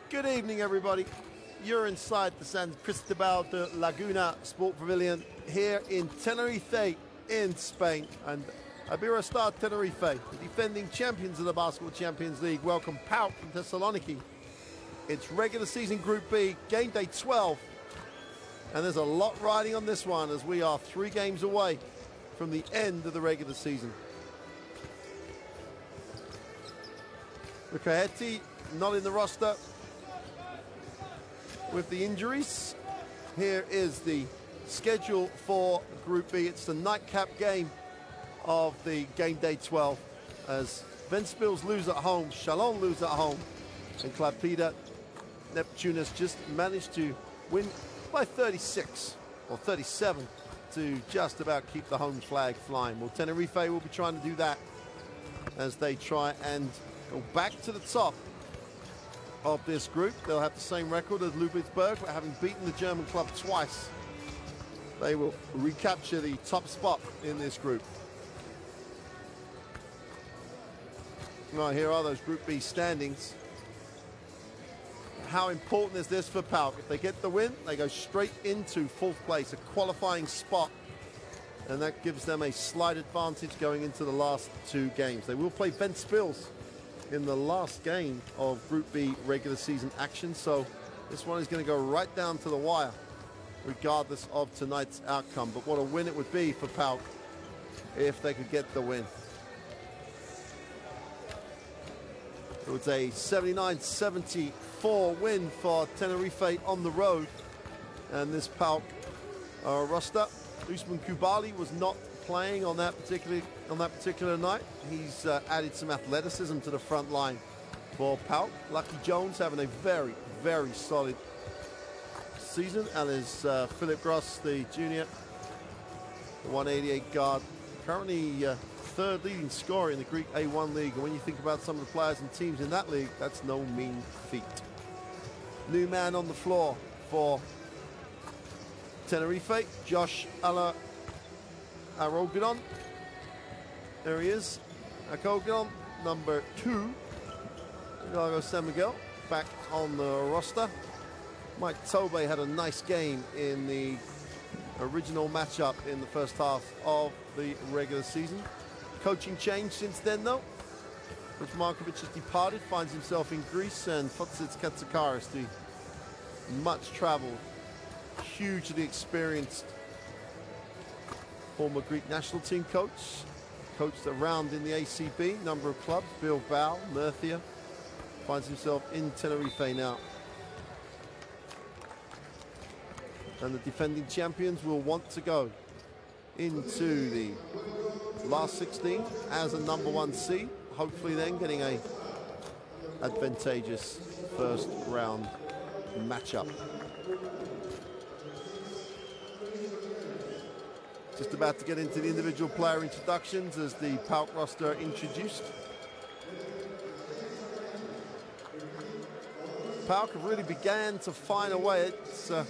Good evening, everybody. You're inside the San Cristobal de Laguna Sport Pavilion here in Tenerife, in Spain. And Iberostar Tenerife, the defending champions of the Basketball Champions League, welcome PAOK from Thessaloniki. It's regular season Group B, game day 12. And there's a lot riding on this one as we are 3 games away from the end of the regular season. Lucahetti not in the roster with the injuries. Here is the schedule for Group B. It's the nightcap game of the game day 12 as Ventspils lose at home, Chalon lose at home, and Klaipeda Neptunus just managed to win by 36 or 37 to just about keep the home flag flying. Well, Tenerife will be trying to do that as they try and go back to the top of this group. They'll have the same record as Ludwigsburg, but having beaten the German club twice, they will recapture the top spot in this group. Right, here are those Group B standings. How important is this for PAOK? If they get the win, they go straight into 4th place, a qualifying spot, and that gives them a slight advantage going into the last 2 games. They will play Ventspils in the last game of Group B regular season action, so this one is going to go right down to the wire regardless of tonight's outcome. But what a win it would be for PAOK if they could get the win. It was a 79-74 win for Tenerife on the road, and this PAOK roster, Usman Kubali was not playing on that particular night. He's added some athleticism to the front line for PAOK. Lucky Jones having a very, very solid season, and is Philip Gross, the junior, the 188 guard, currently 3rd leading scorer in the Greek A1 league. And when you think about some of the players and teams in that league, that's no mean feat. New man on the floor for Tenerife, Josh Arogadon. There he is. Arogadon, number 2. Hidalgo San Miguel back on the roster. Mike Tobe had a nice game in the original matchup in the first half of the regular season. Coaching change since then, though. Coach Markovic has departed, finds himself in Greece, and Fotis Katsakaris, the much-traveled, hugely experienced former Greek national team coach, coached around in the ACB, number of clubs, Bilbao, Murcia, finds himself in Tenerife now. And the defending champions will want to go into the last 16 as a number 1 seed, hopefully then getting a advantageous first round matchup. Just about to get into the individual player introductions as the PAOK roster introduced. PAOK have really began to find a way. It's a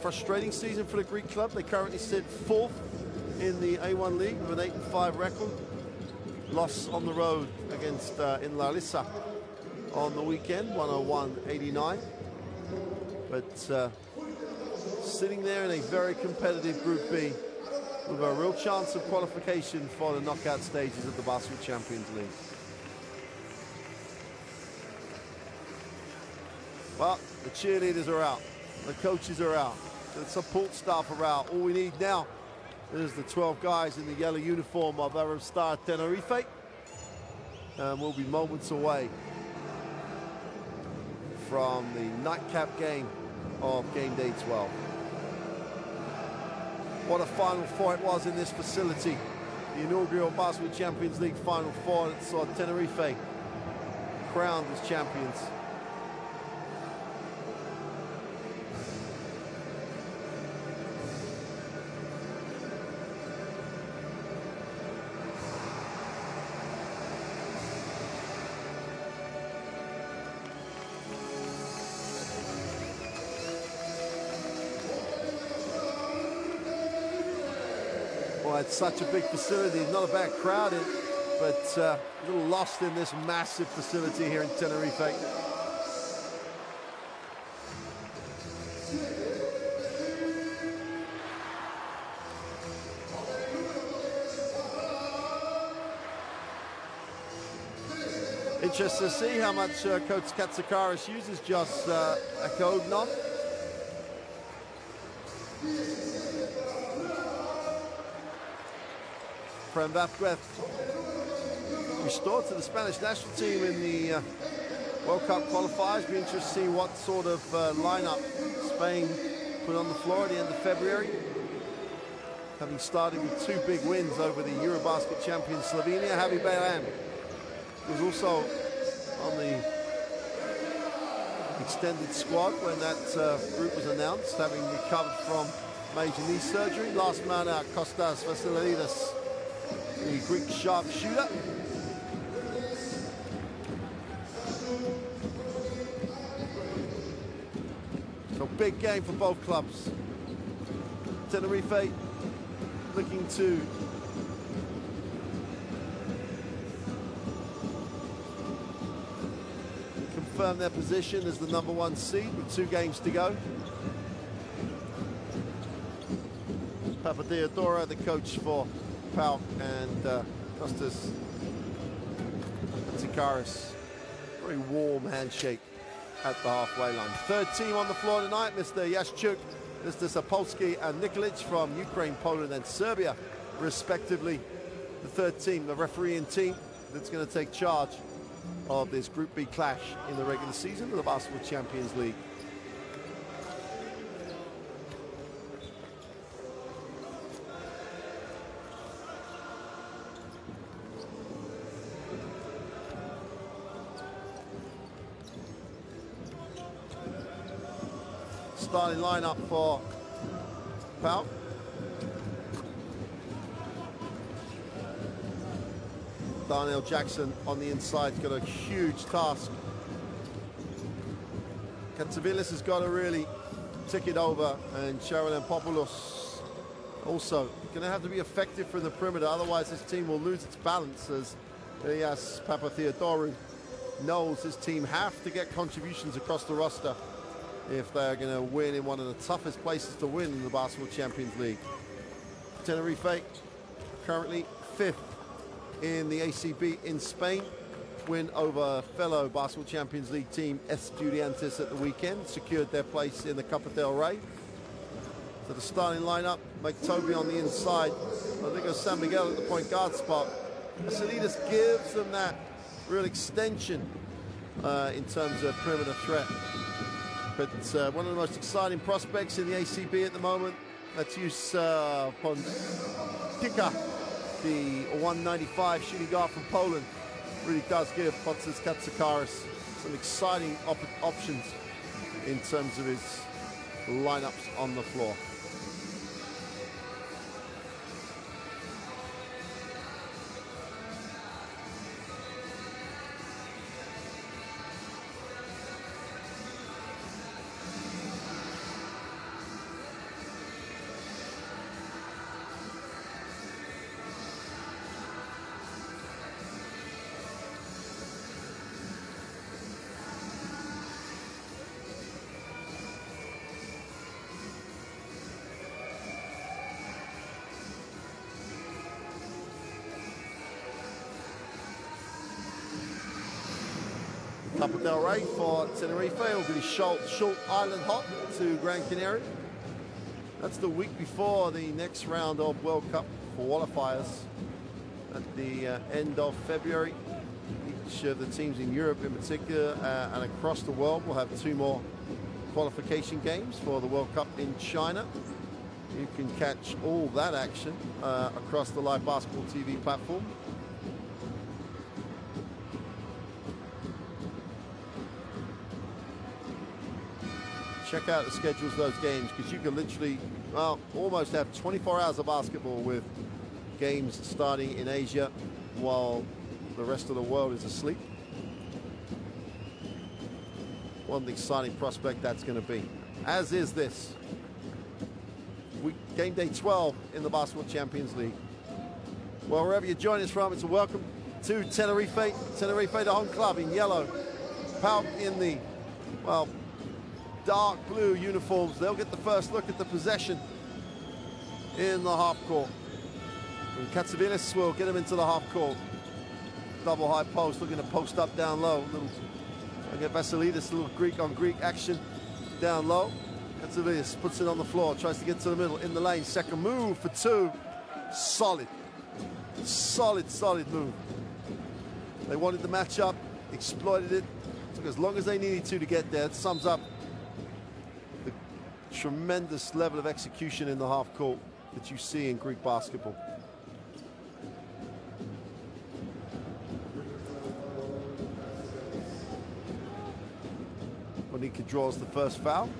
frustrating season for the Greek club. They currently sit 4th in the A1 league with an 8-5 record. Loss on the road against in Larissa on the weekend, 101-89. But sitting there in a very competitive Group B with a real chance of qualification for the knockout stages of the Basketball Champions League. Well, the cheerleaders are out, the coaches are out, the support staff are out. All we need now is the 12 guys in the yellow uniform of Iberostar Tenerife, and we'll be moments away from the nightcap game of game day 12. What a Final Four it was in this facility. The inaugural Basketball Champions League Final Four that saw Tenerife crowned as champions. Well, it's such a big facility, not a bad crowded, but a little lost in this massive facility here in Tenerife. Interested to see how much Coach Katsikaris uses just a code knob. Fran Vázquez restored to the Spanish national team in the World Cup qualifiers. Be interested to see what sort of lineup Spain put on the floor at the end of February. Having started with 2 big wins over the Eurobasket champion Slovenia. Javi Beiran was also on the extended squad when that group was announced, having recovered from major knee surgery. Last man out, Kostas Vasilidis, the Greek sharpshooter. So big game for both clubs. Tenerife looking to confirm their position as the #1 seed with 2 games to go. Papatheodora, the coach for PAOK, and Kostas Katsikaris. Very warm handshake at the halfway line. 3rd team on the floor tonight, Mr. Yashchuk, Mr. Sapolsky and Nikolic from Ukraine, Poland and Serbia, respectively. The 3rd team, the refereeing team that's going to take charge of this Group B clash in the regular season of the Basketball Champions League. Starting lineup for PAOK. Darnell Jackson on the inside, got a huge task. Katsavilis has got to really tick it over, and Sharon Popoulos also going to have to be effective from the perimeter, otherwise this team will lose its balance, as Ilias Papatheodorou knows his team have to get contributions across the roster if they're going to win in one of the toughest places to win in the Basketball Champions League. Tenerife currently 5th in the ACB in Spain. Win over fellow Basketball Champions League team Estudiantes at the weekend, secured their place in the Copa del Rey. So the starting lineup, Mike Toby on the inside, Rodrigo San Miguel at the point guard spot. Vasilidis gives them that real extension in terms of perimeter threat. But one of the most exciting prospects in the ACB at the moment, Mateusz Pączka, the 195 shooting guard from Poland, really does give Kostas Katsikaris some exciting options in terms of his lineups on the floor. Copa del Rey for Tenerife will be short island hop to Gran Canaria. That's the week before the next round of World Cup qualifiers at the end of February. Each of the teams in Europe in particular and across the world will have 2 more qualification games for the World Cup in China. You can catch all that action across the Live Basketball TV platform. Check out the schedules of those games, because you can literally, well, almost have 24 hours of basketball with games starting in Asia while the rest of the world is asleep. What an exciting prospect that's going to be, as is this. Game day 12 in the Basketball Champions League. Well, wherever you join us from, it's a welcome to Tenerife. Tenerife, the home club, in yellow. PAOK in the, well, dark blue uniforms. They'll get the first look at the possession in the half court. And Katsavilis will get him into the half court. double high post, looking to post up down low. I get Vasilidis, a little Greek on Greek action down low. Vasilidis puts it on the floor, tries to get to the middle, in the lane. Second move for two. Solid. Solid move. They wanted the matchup, exploited it. Took as long as they needed to get there. It sums up the tremendous level of execution in the half court that you see in Greek basketball. Monika draws the first foul.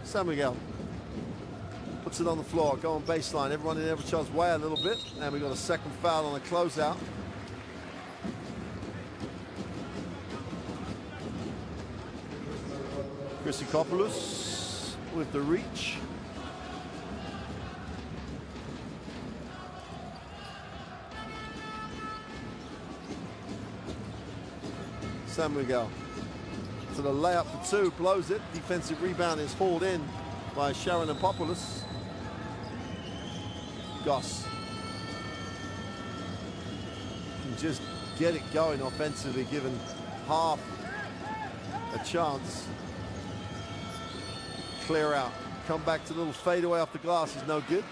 San Miguel puts it on the floor, go on baseline. Everyone in Iberostar's way a little bit. And we got a second foul on a closeout. Christopoulos with the reach. San Miguel to the layup for two, blows it. Defensive rebound is hauled in by Sharon and Popoulos. Goss can just get it going offensively, given half a chance. Clear out, come back to a little fadeaway off the glass is no good.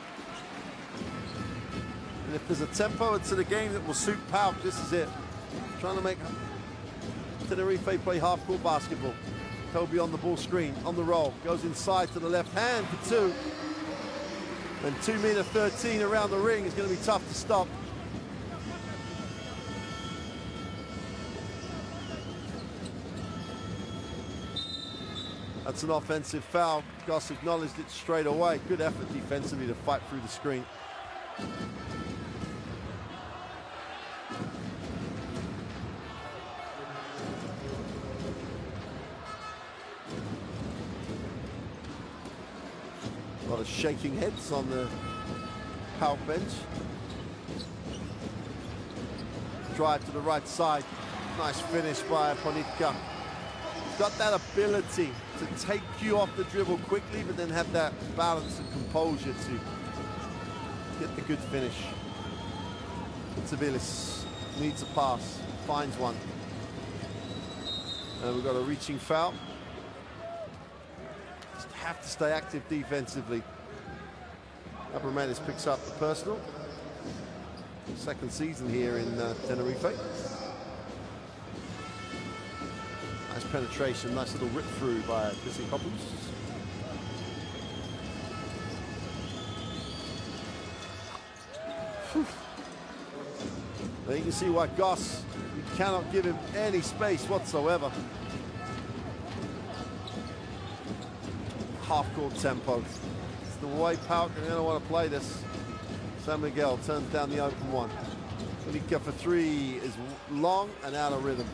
And if there's a tempo to the game that will suit PAOK, this is it. Trying to make Tenerife play half-court basketball. Toby on the ball screen, on the roll, goes inside to the left hand for two. And 2m13 around the ring is going to be tough to stop. That's an offensive foul. Goss acknowledged it straight away. Good effort defensively to fight through the screen. A lot of shaking heads on the PAOK bench. Drive to the right side. Nice finish by Ponitka. Got that ability to take you off the dribble quickly, but then have that balance and composure to get the good finish. Tsavilis needs a pass, finds one. And we've got a reaching foul. Just have to stay active defensively. Abramadis picks up the personal. Second season here in Tenerife. Nice penetration, nice little rip through by Christopoulos. Now you can see why Goss, you cannot give him any space whatsoever. Half-court tempo. It's the way PAOK are going to want to play this. San Miguel turns down the open one. Monika for three is long and out of rhythm.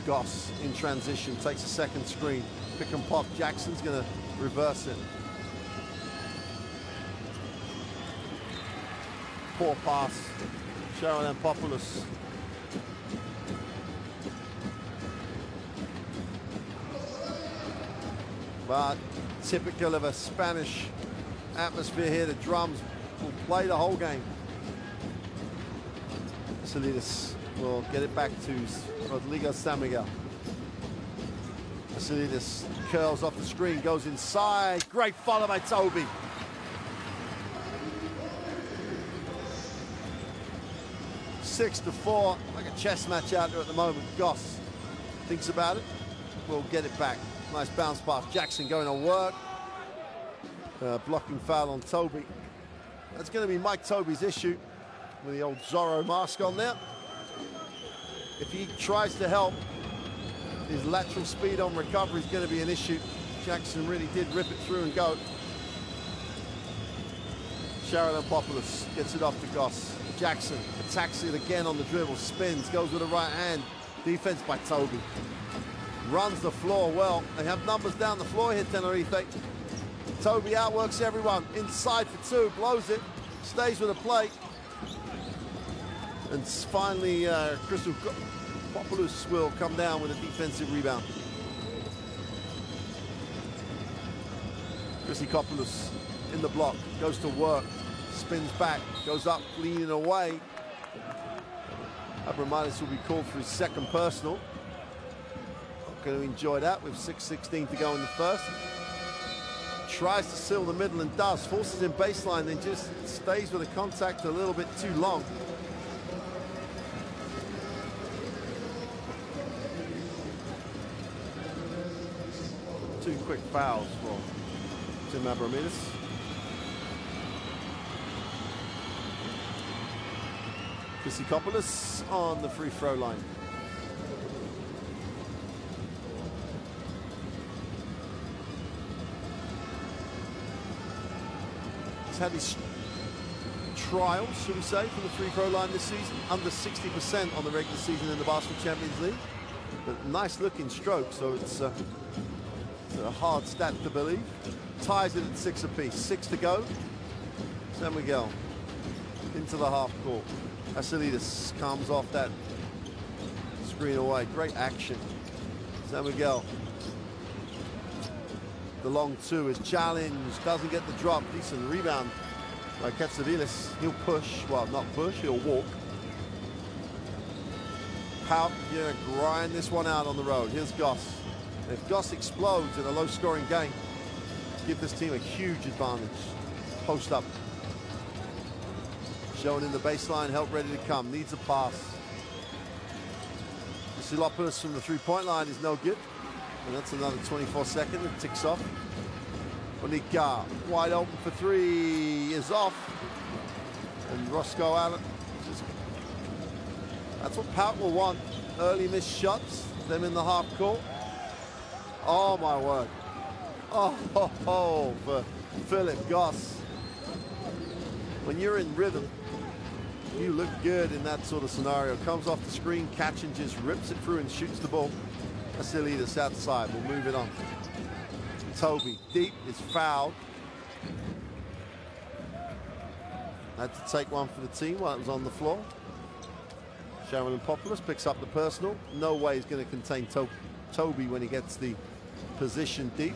Goss in transition, takes a second screen. Pick and pop, Jackson's going to reverse it. Poor pass, Sharon Popoulos. But typical of a Spanish atmosphere here, the drums will play the whole game. Vasilidis will get it back to Rodrigo San Miguel. Vasilidis curls off the screen, goes inside. Great follow by Toby. Six to four, like a chess match out there at the moment. Goss thinks about it, will get it back. Nice bounce pass. Jackson going to work. Blocking foul on Toby. That's going to be Mike Toby's issue with the old Zorro mask on there. If he tries to help, his lateral speed on recovery is going to be an issue. Jackson really did rip it through and go. Sharon Popoulos gets it off to Goss. Jackson attacks it again on the dribble, spins, goes with the right hand. Defense by Toby. Runs the floor well. They have numbers down the floor here, Tenerife. Toby outworks everyone. Inside for two, blows it, stays with the plate. And finally, Christopoulos will come down with a defensive rebound. Christopoulos in the block, goes to work. spins back, goes up, leaning away. Abromaitis will be called for his second personal. Not going to enjoy that with 6:16 to go in the first. Tries to seal the middle and does. Forces in baseline, then just stays with the contact a little bit too long. Two quick fouls for Tim Abromaitis. Chrisikopoulos on the free throw line. He's had his trials, should we say, from the free throw line this season. Under 60% on the regular season in the Basketball Champions League. But nice looking stroke, so it's a hard stat to believe. Ties it at 6 apiece. 6 to go. San Miguel into the half court. Vassiliadis comes off that screen away. Great action. San Miguel. The long two is challenged. Doesn't get the drop. Decent rebound by Katsavilis. He'll push. Well, not push. He'll walk. PAOK gonna grind this one out on the road. Here's Goss. If Goss explodes in a low-scoring game, give this team a huge advantage. Post up. Showing in the baseline, help ready to come. Needs a pass. Vasilopoulos from the three-point line is no good. And that's another 24-second. It ticks off. Bonica, wide open for three, is off. And Roscoe Allen. That's what PAOK will want. Early missed shots, them in the half court. Oh, my word. Oh, for Philip Goss. When you're in rhythm, you look good in that sort of scenario. Comes off the screen, catch and just rips it through and shoots the ball. Vassiliadis outside, we'll move it on. Toby, deep, is fouled. Had to take one for the team while it was on the floor. Sharon Populous picks up the personal. No way he's going to contain Toby when he gets the position deep.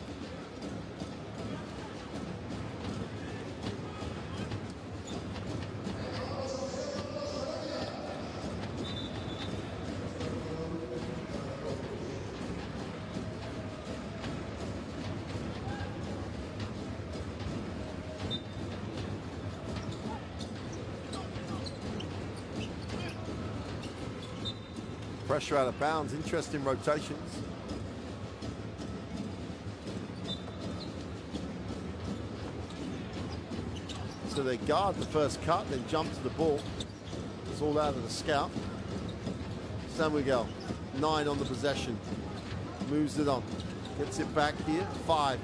Pressure out of bounds, interesting rotations. So they guard the first cut, then jump to the ball. It's all out of the scout. San Miguel, 9 on the possession. Moves it on. Gets it back here, 5.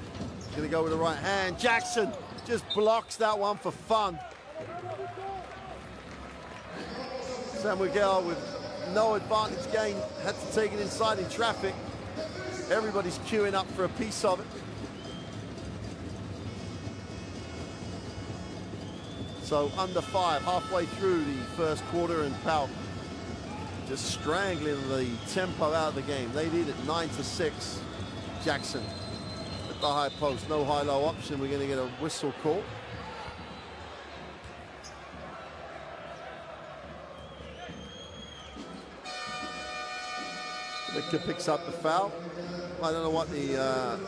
Gonna go with the right hand. Jackson just blocks that one for fun. San Miguel with no advantage gain, had to take it inside in traffic. Everybody's queuing up for a piece of it. So under 5, halfway through the first quarter, and PAOK just strangling the tempo out of the game. They lead at 9-6. Jackson at the high post, no high-low option. We're going to get a whistle call. Victor picks up the foul. I don't know what the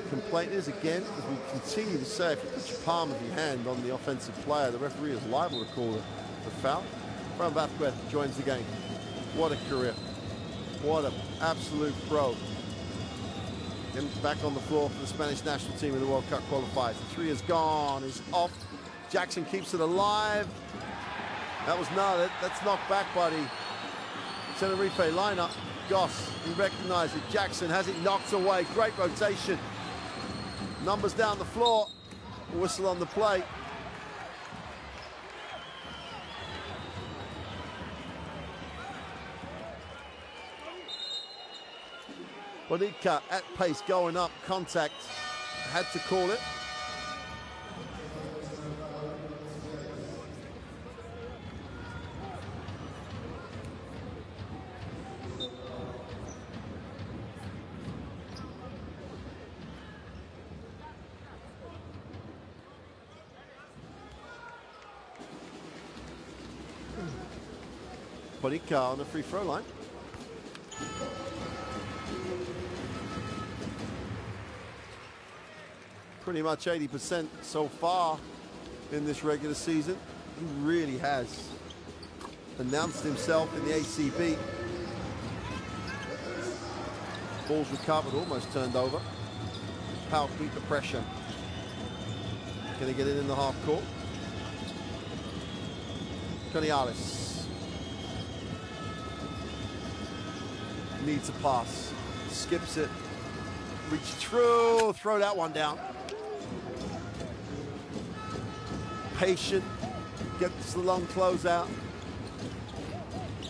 complaint is. Again, as we continue to say, if you put your palm of your hand on the offensive player, the referee is liable to call the foul. Fran Vazquez joins the game. What a career. What an absolute pro. Him back on the floor for the Spanish national team in the World Cup qualifiers. The three is gone, is off. Jackson keeps it alive. That was that's knocked back by the Tenerife lineup. Goss, he recognized it. Jackson has it knocked away. Great rotation. Numbers down the floor. Whistle on the play. Bonica at pace, going up. Contact. Had to call it. Bonica on the free throw line. Pretty much 80% so far in this regular season. He really has announced himself in the ACB. Ball's recovered, almost turned over. PAOK beat the pressure. Gonna get it in the half court. Conialis needs a pass, skips it, reaches through, throw that one down. Patient, gets the long closeout.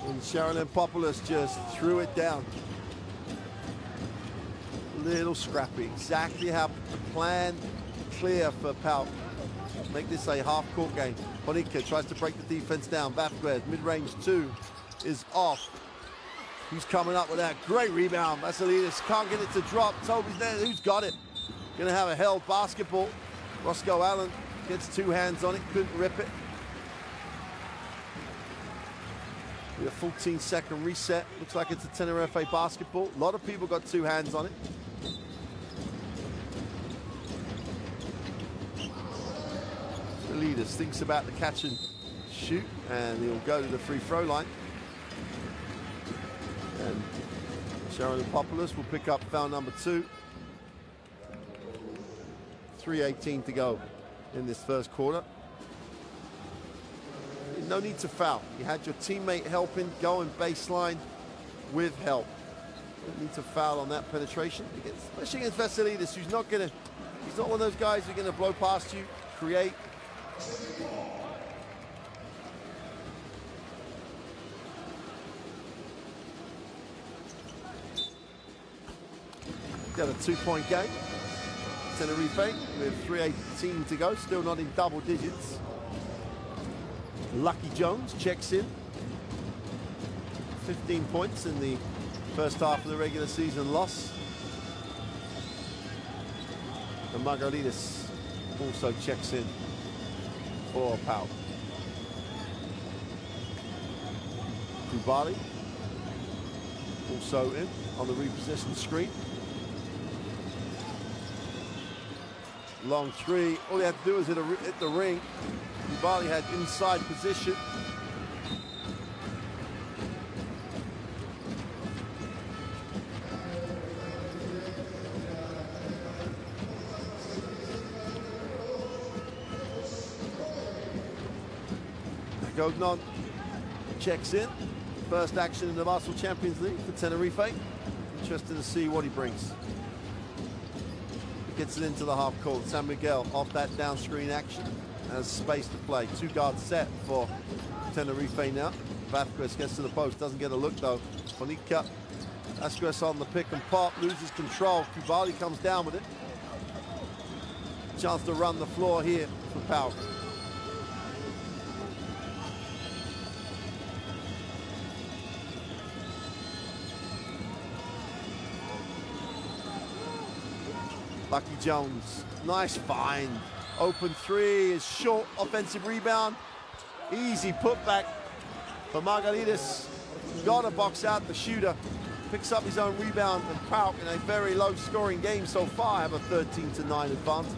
And Sharon Popoulos just threw it down. Little scrappy, exactly how the plan clear for PAOK. Make this a half-court game. Bonica tries to break the defense down. Vasquez, mid-range 2 is off. Who's coming up with that? Great rebound. Vassilides can't get it to drop. Toby's there. Who's got it? Gonna have a held basketball. Roscoe Allen gets 2 hands on it. Couldn't rip it. With a 14-second reset. Looks like it's a Tenerife basketball. A lot of people got 2 hands on it. Leaders thinks about the catch and shoot, and he'll go to the free throw line. And Sharon Popoulos will pick up foul number 2. 3:18 to go in this first quarter. No need to foul. You had your teammate helping, going baseline with help. Don't need to foul on that penetration, especially against Vassilides, who's not gonna. He's not one of those guys who's gonna blow past you, create. Got a 2-point game. Tenerife with 3:18 to go, still not in double digits. Lucky Jones checks in. 15 points in the first half of the regular season loss. And Margaritas also checks in for PAOK. Kubali also in on the reposition screen. Long 3. All he had to do was hit the ring. Kubali had inside position. Gognon checks in. First action in the Basketball Champions League for Tenerife. Interested to see what he brings. Gets it into the half court. San Miguel off that down screen action. Has space to play. 2-guard set for Tenerife now. Vasquez gets to the post. Doesn't get a look though. Bonica. Vasquez on the pick and pop. Loses control. Kubali comes down with it. Chance to run the floor here for PAOK. Lucky Jones, nice find. Open 3 is short, offensive rebound. Easy putback for Margaritas. Got to box out the shooter. Picks up his own rebound, and PAOK in a very low scoring game so far have a 13-9 advantage.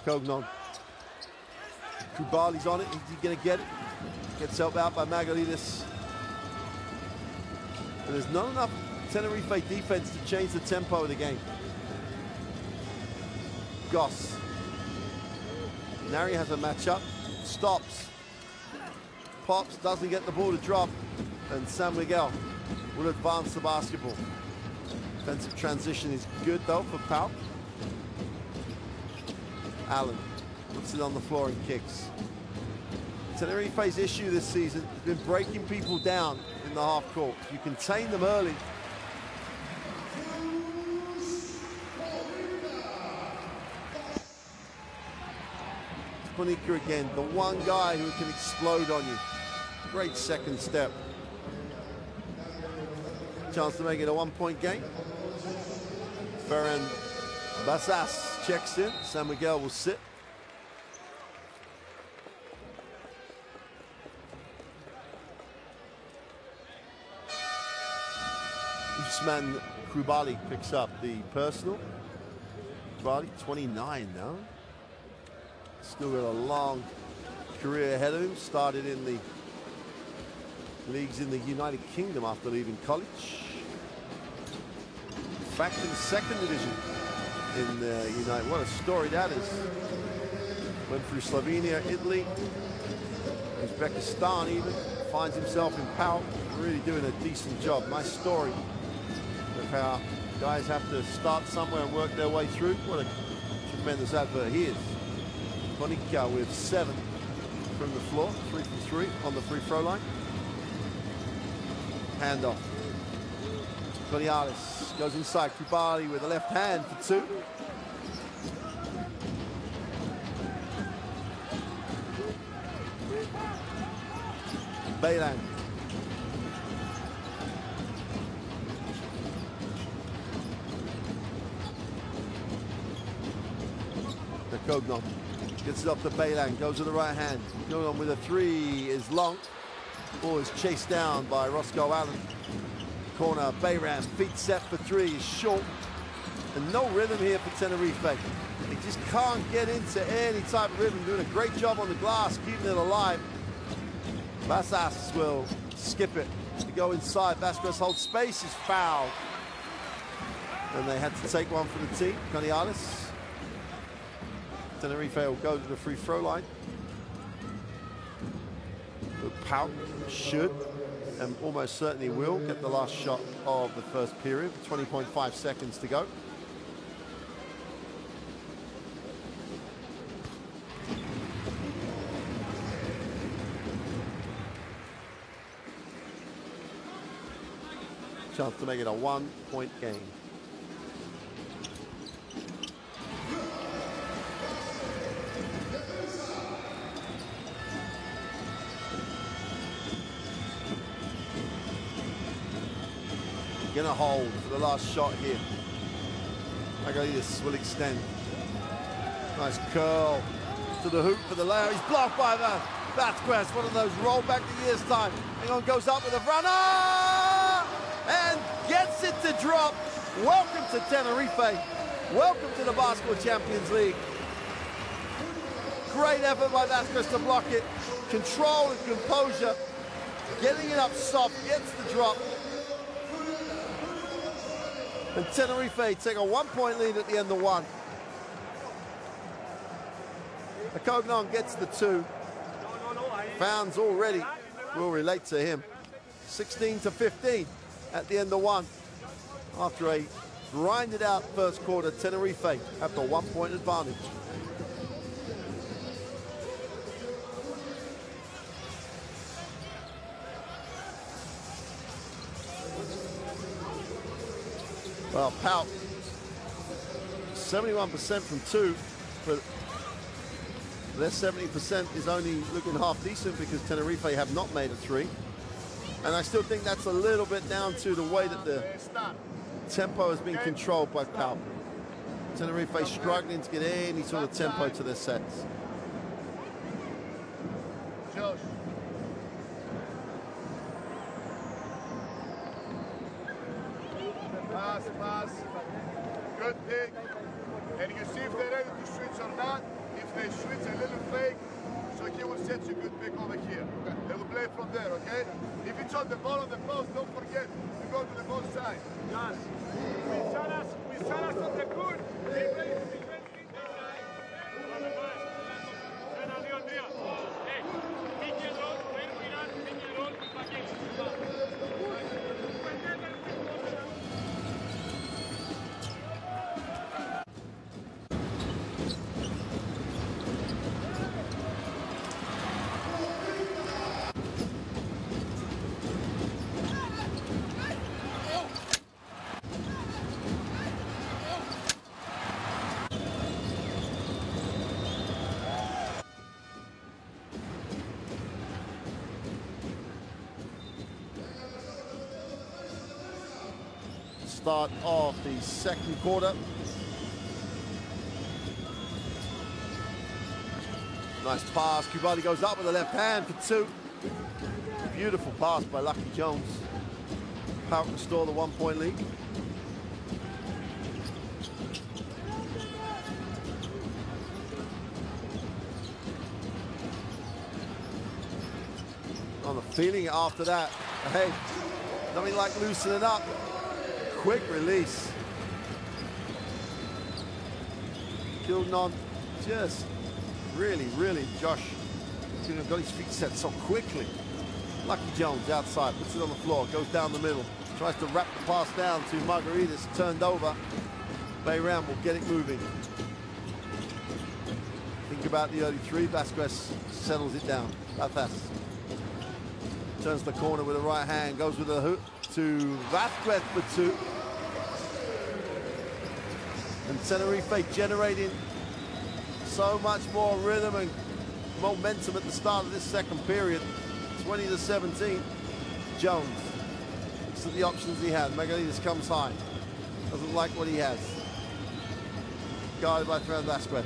Cognon. Kubali's on it, is he gonna get it? Gets helped out by Margaritas. And there's not enough Tenerife defense to change the tempo of the game. Goss. Nari has a matchup, stops. Pops, doesn't get the ball to drop, and San Miguel will advance the basketball. Defensive transition is good though for PAOK. Allen puts it on the floor and kicks. Tenerife's issue this season has been breaking people down in the half court. If you contain them early, Bonica again, the one guy who can explode on you. Great second step. Chance to make it a 1-point game. Ferran Basas checks in. San Miguel will sit. Usman Krubali picks up the personal. Krubali, 29 now. Still got a long career ahead of him. Started in the leagues in the United Kingdom after leaving college. Back in the second division in the United. What a story that is. Went through Slovenia, Italy, Uzbekistan even. Finds himself in PAOK, really doing a decent job. Nice story of how guys have to start somewhere and work their way through. What a tremendous advert he is. Bonica with 7 from the floor, 3 from 3 on the free throw line. Handoff. Gonialis goes inside. Krubali with the left hand for 2. Baylan. The Kognon gets it off to Baylan, goes to the right hand. Going on with a 3 is long. Ball is chased down by Roscoe Allen. Corner, Bayram, feet set for 3 is short. And no rhythm here for Tenerife. They just can't get into any type of rhythm. Doing a great job on the glass, keeping it alive. Vasas will skip it to go inside. Vasquez holds space, is fouled. And they had to take one for the team. Conialis. Tenerife will go to the free throw line. PAOK should, and almost certainly will, get the last shot of the first period. 20.5 seconds to go. Chance to make it a 1-point game. Gonna hold for the last shot here. Magalides will extend. Nice curl to the hoop for the layer. He's blocked by Vasquez. One of those roll back the year's time. Hang on, goes up with a runner and gets it to drop. Welcome to Tenerife. Welcome to the Basketball Champions League. Great effort by Vasquez to block it. Control and composure. Getting it up soft, gets the drop. And Tenerife take a 1-point lead at the end of 1. Akognon gets the 2. Fans already will relate to him. 16-15 at the end of 1. After a grinded out first quarter, Tenerife have the 1-point advantage. Well, PAOK, 71% from 2, but their 70% is only looking half decent because Tenerife have not made a 3. And I still think that's a little bit down to the way that the tempo has been controlled by PAOK. Tenerife struggling to get any sort of tempo to their sets. Pass. Good pick. And you see if they're ready to switch or not. If they switch a little fake, so he will set you a good pick over here. Okay. They will play from there, okay? If it's on the ball on the post, don't forget to go to the ball side. Yes. We shot us on the good. They play to defend inside. Start of the second quarter. Nice pass. Krubali goes up with the left hand for 2. Beautiful pass by Lucky Jones. PAOK restore the 1-point lead. On the feeling after that, hey, nothing like loosening up. Quick release. Gilnon just really, Josh got his feet set so quickly. Lucky Jones outside, puts it on the floor, goes down the middle, tries to wrap the pass down to Margaritas, turned over. Bayram will get it moving. Think about the early three, Vasquez settles it down. Bathas turns the corner with the right hand, goes with a hook to Vasquez for two. And Tenerife generating so much more rhythm and momentum at the start of this second period. 20-17. Jones looks at the options he had. Margaritas comes high. Doesn't like what he has. Guarded by Fran Vasquez.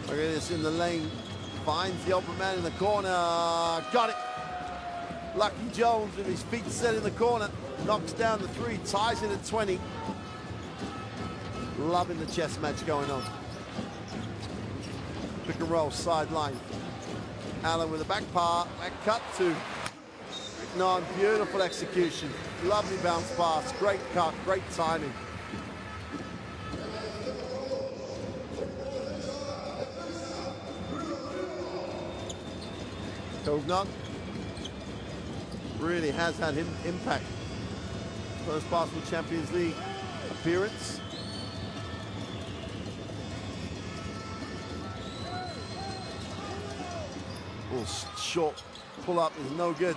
Margaritas in the lane. Finds the open man in the corner. Got it. Lucky Jones with his feet set in the corner. Knocks down the three. Ties it at 20. Loving the chess match going on. Pick and roll, sideline. Allen with a back cut to Rignon. Beautiful execution. Lovely bounce pass. Great cut, great timing. Rignon really has had him impact. First Basketball Champions League appearance. Short pull-up is no good.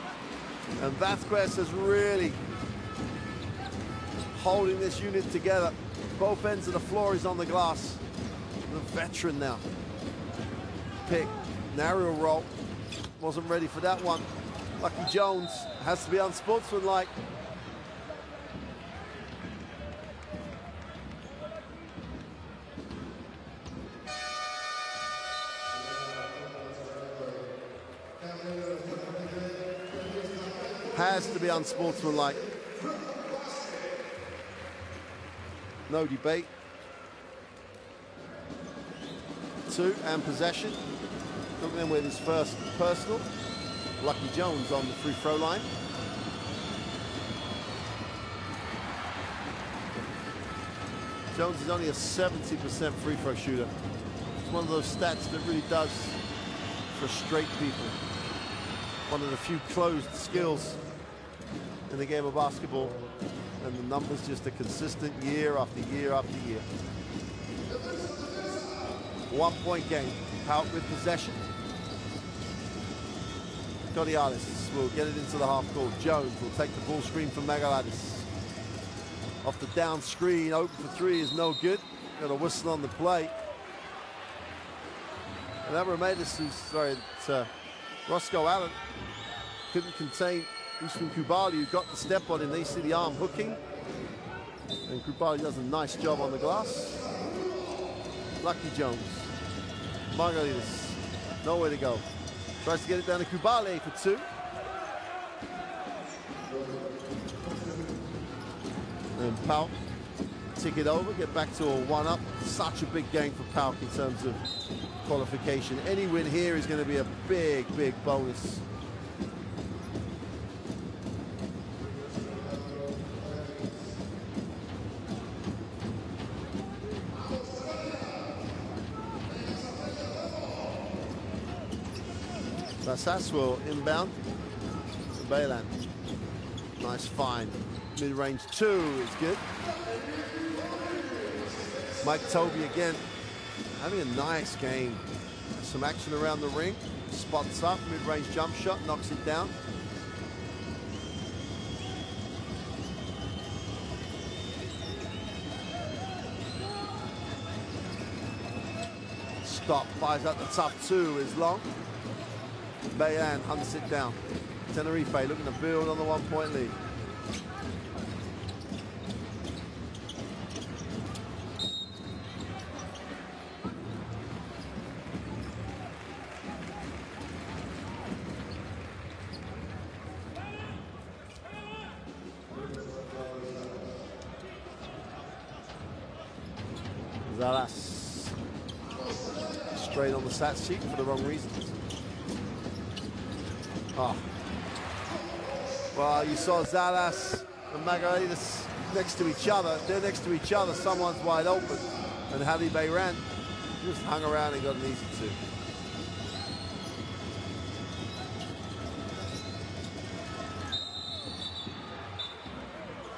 And Vasquez is really holding this unit together. Both ends of the floor is on the glass. The veteran now. Pick, narrow roll. Wasn't ready for that one. Lucky Jones has to be unsportsmanlike. Has to be unsportsmanlike. No debate. Two and possession. Looking in with his first personal. Lucky Jones on the free throw line. Jones is only a 70% free throw shooter. It's one of those stats that really does frustrate people. One of the few closed skills in the game of basketball, and the numbers just are consistent year after year after year. 1-point game. PAOK with possession. Godialis will get it into the half court. Jones will take the ball screen from Margaritas. Off the down screen, open for three is no good. Got a whistle on the play. And that Remedios, Roscoe Allen couldn't contain Usman Kubali, who got the step on him. They see the arm hooking. And Kubali does a nice job on the glass. Lucky Jones. Margaritas, nowhere to go. Tries to get it down to Kubali for two. And PAOK tick it over, get back to a 1-up. Such a big game for PAOK in terms of qualification. Any win here is going to be a big, big bonus. Vassas will inbound. Baylan. Nice find. Mid-range two is good. Mike Toby again having a nice game. Some action around the ring. Spots up, mid-range jump shot, knocks it down. Stop, fires out the top two is long. Bayan hunts it down. Tenerife looking to build on the 1-point lead. Zalas straight on the stats sheet for the wrong reasons. Oh. Well, you saw Zalas and Margaritas next to each other. They're next to each other. Someone's wide open. And Hadi Bayran just hung around and got an easy two.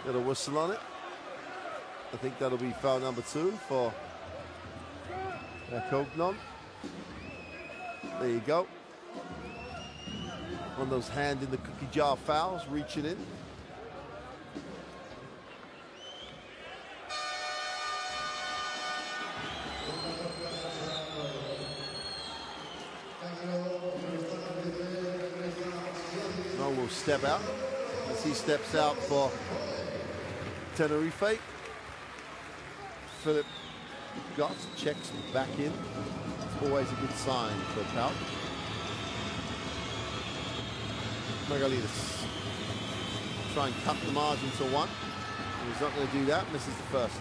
Got a whistle on it. I think that'll be foul number 2 for Kognon. There you go. One of those hand in the cookie jar fouls, reaching in. No will step out as he steps out for Tenerife. Philip Goss checks back in. It's always a good sign for PAOK. Margaritas try and cut the margin to 1. He's not going to do that. Misses the first.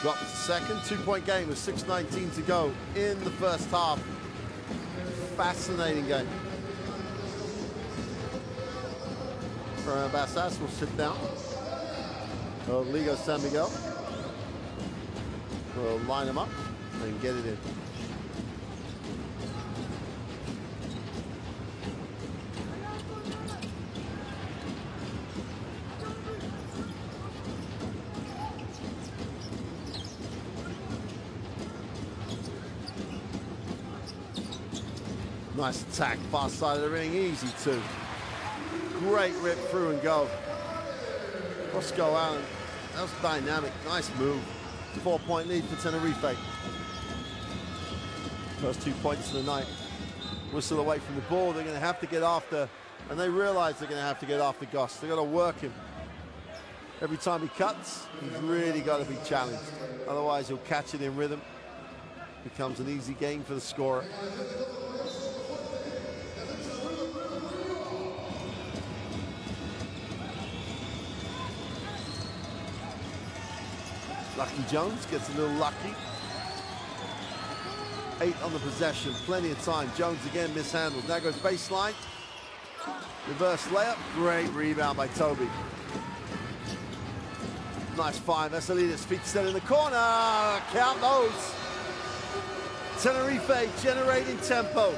Drops the second. 2-point game with 6:19 to go in the first half. Fascinating game. Bassas will sit down. Liga San Miguel will line him up and get it in. Nice attack, far side of the ring, easy too. Great rip through and go. Roscoe Allen, that was dynamic, nice move. 4-point lead for Tenerife. First 2 points of the night. Whistle away from the ball, they're gonna have to get after, and they realize they're gonna have to get after Goss. They gotta work him. Every time he cuts, he's really gotta be challenged. Otherwise he'll catch it in rhythm. Becomes an easy game for the scorer. Lucky Jones gets a little lucky. 8 on the possession, plenty of time. Jones again mishandles. Now goes baseline. Reverse layup, great rebound by Toby. Nice find, Veselides, feet still in the corner. Count those. Tenerife generating tempo.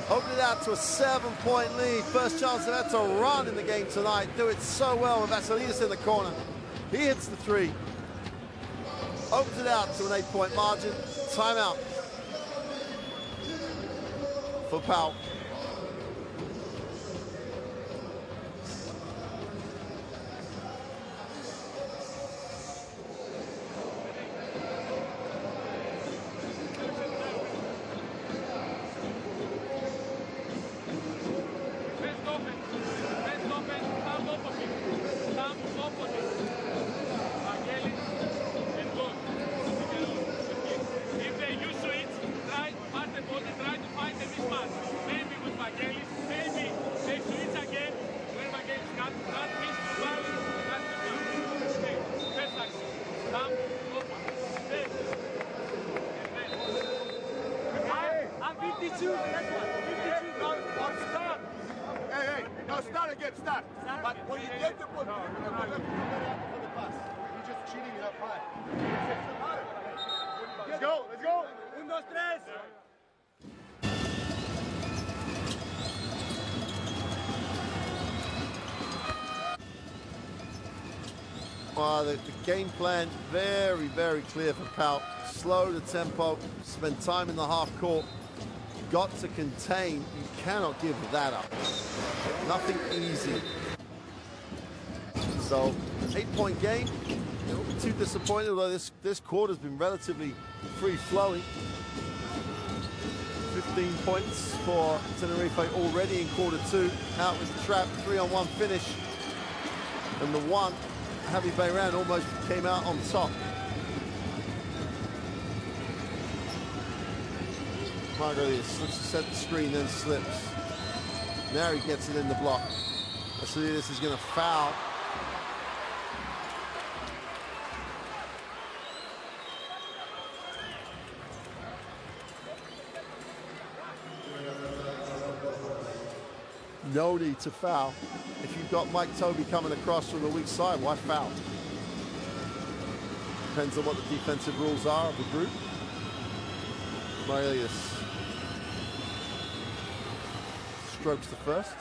Open it out to a 7-point lead. First chance they've had to run in the game tonight. Do it so well with Veselides in the corner. He hits the 3. Opens it out to an 8-point margin. Timeout for PAOK. The game plan very, very clear for PAOK. Slow the tempo, spend time in the half court. Got to contain. You cannot give that up. Nothing easy. So, 8-point game. Don't be too disappointed, although this quarter's been relatively free-flowing. 15 points for Tenerife already in quarter 2. Out with the trap, 3-on-1 finish. And the 1 Javi Bayran almost came out on top. Margaritas looks to set the screen, then slips. Now he gets it in the block. This is going to foul. No need to foul. If you've got Mike Toby coming across from the weak side, why foul? Depends on what the defensive rules are of the group. Marius strokes the first.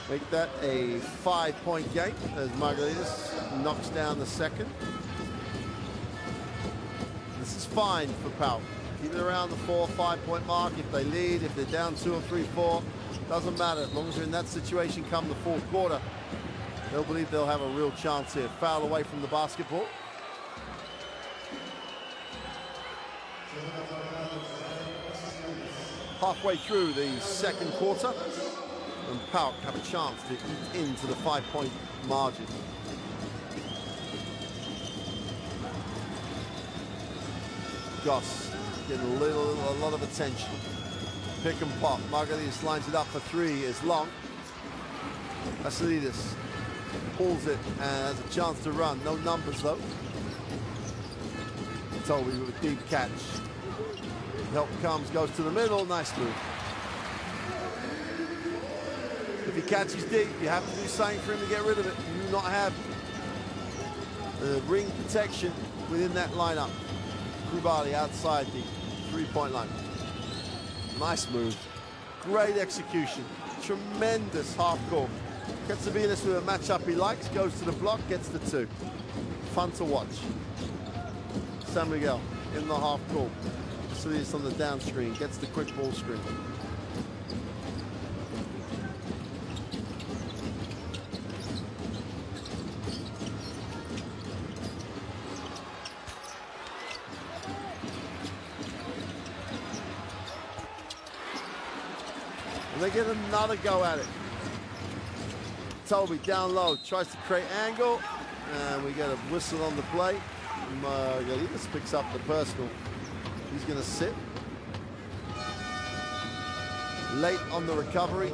Make that a 5-point game as Margaritas knocks down the second. This is fine for PAOK. Keep it around the 4 or 5 point mark. If they lead, if they're down 2 or 3, 4, doesn't matter. As long as they're in that situation come the fourth quarter, they'll believe they'll have a real chance here. Foul away from the basketball. Halfway through the second quarter, and PAOK have a chance to eat into the 5-point margin. Goss getting a lot of attention. Pick and pop. Margaritas lines it up for 3, is long. Vasilidis pulls it and has a chance to run. No numbers though. Toby with a deep catch. Help comes, goes to the middle. Nice move. If he catches deep, you have to do something for him to get rid of it. You do not have ring protection within that lineup. Krubali outside the 3-point line. Nice move. Great execution. Tremendous half court. Katsavilis with a matchup he likes, goes to the block, gets the 2. Fun to watch. San Miguel in the half court. Katsavilis on the down screen, gets the quick ball screen. And they get another go at it. Toby down low, tries to create angle, and we get a whistle on the play. Margaritas picks up the personal. He's going to sit. Late on the recovery.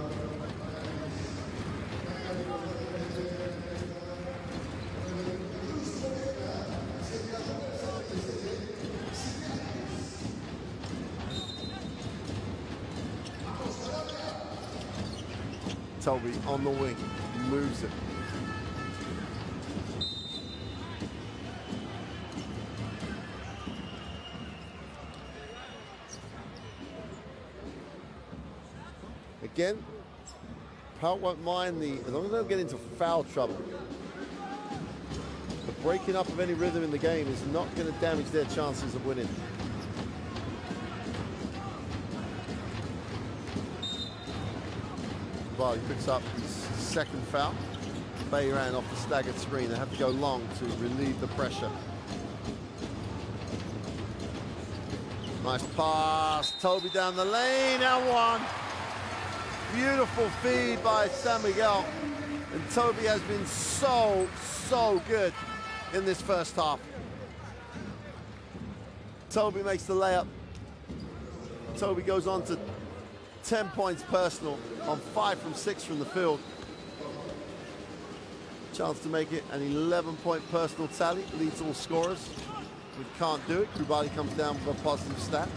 Toby on the wing, moves it. Again, PAOK won't mind as long as they don't get into foul trouble. The breaking up of any rhythm in the game is not going to damage their chances of winning. He picks up his second foul. Bayran off the staggered screen. They have to go long to relieve the pressure. Nice pass. Toby down the lane and 1. Beautiful feed by San Miguel. And Toby has been so good in this first half. Toby makes the layup. Toby goes on to 10 points personal on 5 from 6 from the field. Chance to make it an 11-point personal tally. Leads all scorers. We can't do it. Krubali comes down with a positive stat.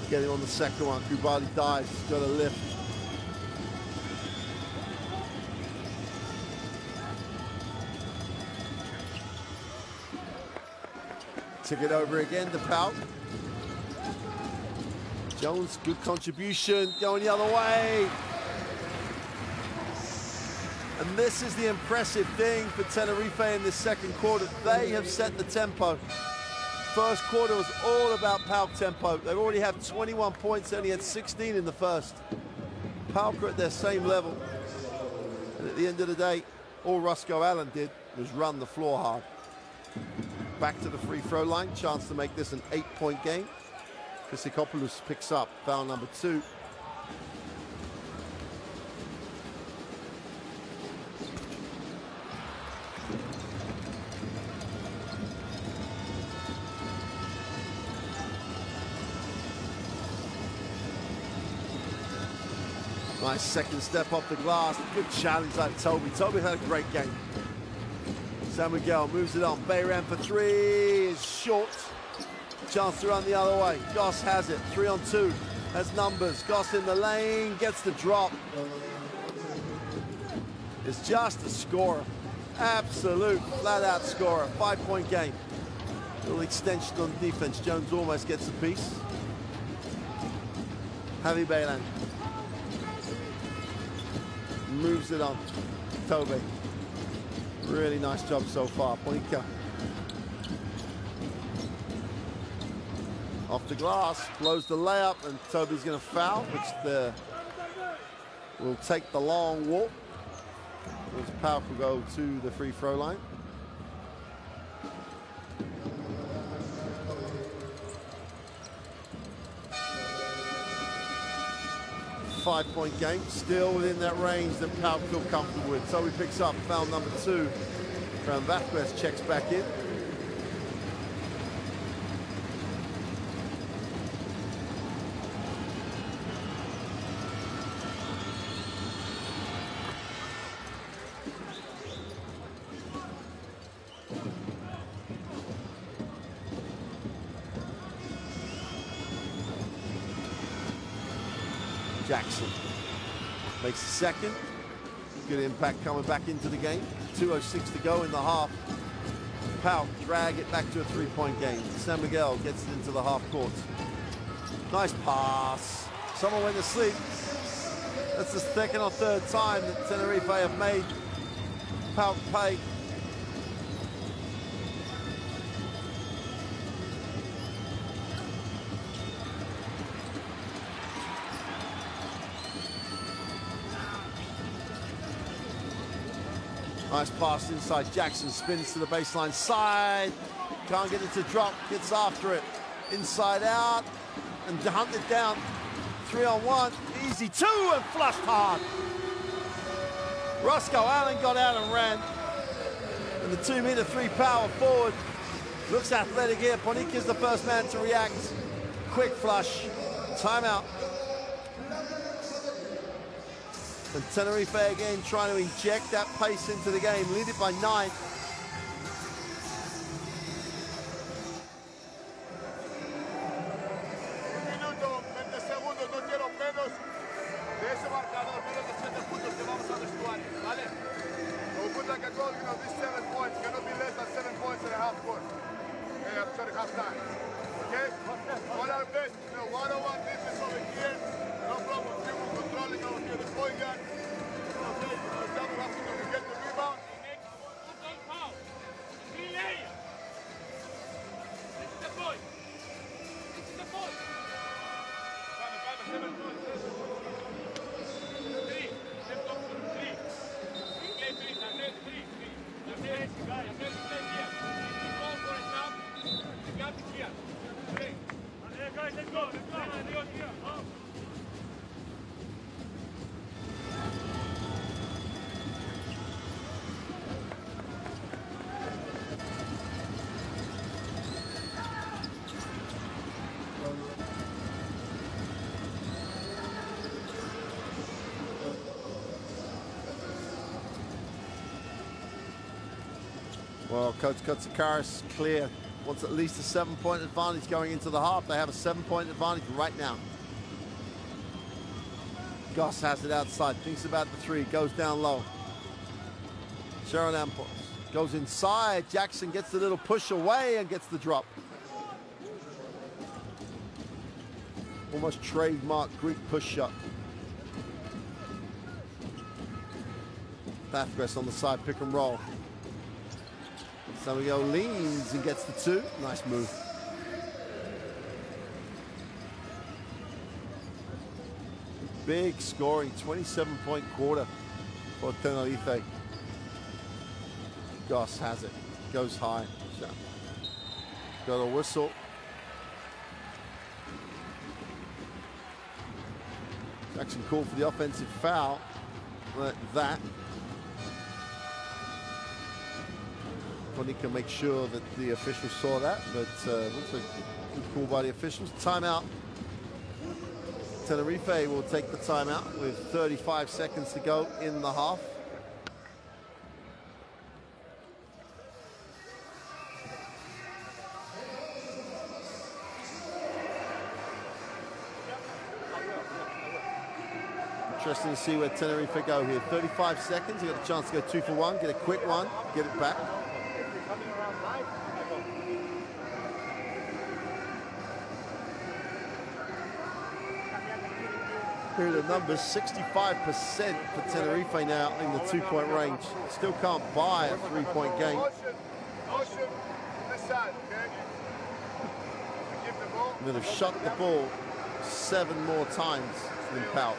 Getting on the second one. Krubali dives. Got a lift. Took it over again to PAOK. Jones, good contribution, going the other way. And this is the impressive thing for Tenerife in this second quarter. They have set the tempo. First quarter was all about PAOK tempo. They already have 21 points, only had 16 in the first. PAOK are at their same level. And at the end of the day, All Roscoe Allen did was run the floor hard. Back to the free throw line. Chance to make this an 8-point game. Christopoulos picks up foul number 2. Nice second step off the glass. Good challenge like Toby. Toby had a great game. San Miguel moves it on. Bayram for 3 is short. Chance to run the other way. Goss has it. 3 on 2. Has numbers. Goss in the lane. Gets the drop. It's just a scorer. Absolute flat-out scorer. 5-point game. Little extension on defense. Jones almost gets a piece. Javi Bayram moves it on. Toby. Really nice job so far. Ponica. Off the glass, blows the layup, and Toby's going to foul, which will take the long walk. As PAOK will go to the free throw line. Five-point game, still within that range that PAOK feel comfortable with. Toby picks up foul number 2. Fran Vasquez checks back in. Jackson makes the second. Good impact coming back into the game. 2:06 to go in the half. PAOK drag it back to a 3-point game. San Miguel gets it into the half court. Nice pass. Someone went to sleep. That's the second or third time that Tenerife have made PAOK pay. Nice pass inside. Jackson spins to the baseline side. Can't get it to drop. Gets after it. Inside out. And hunted down. 3 on 1. Easy 2 and flushed hard. Roscoe Allen got out and ran. And the 2'3" power forward. Looks athletic here. Ponica's the first man to react. Quick flush. Timeout. And Tenerife again trying to inject that pace into the game. Lead it by 9. Well, Coach Katsikaris clear. Wants at least a 7-point advantage going into the half. They have a 7-point advantage right now. Goss has it outside. Thinks about the 3. Goes down low. Sharon Ampos goes inside. Jackson gets the little push away and gets the drop. Almost trademark Greek push shot. Vasquez on the side, pick and roll. San Miguel leans and gets the 2. Nice move. Big scoring, 27-point quarter for Tenerife. Goss has it, goes high. Got a whistle. Jackson called for the offensive foul. Like that. Konica make sure that the officials saw that, but looks like a good call by the officials. Timeout. Tenerife will take the timeout with 35 seconds to go in the half. Interesting to see where Tenerife go here. 35 seconds, you got a chance to go 2 for 1, get a quick one, get it back. Here are the numbers, 65% for Tenerife now in the 2-point range. Still can't buy a 3-point game. And then have shot the ball 7 more times than PAOK,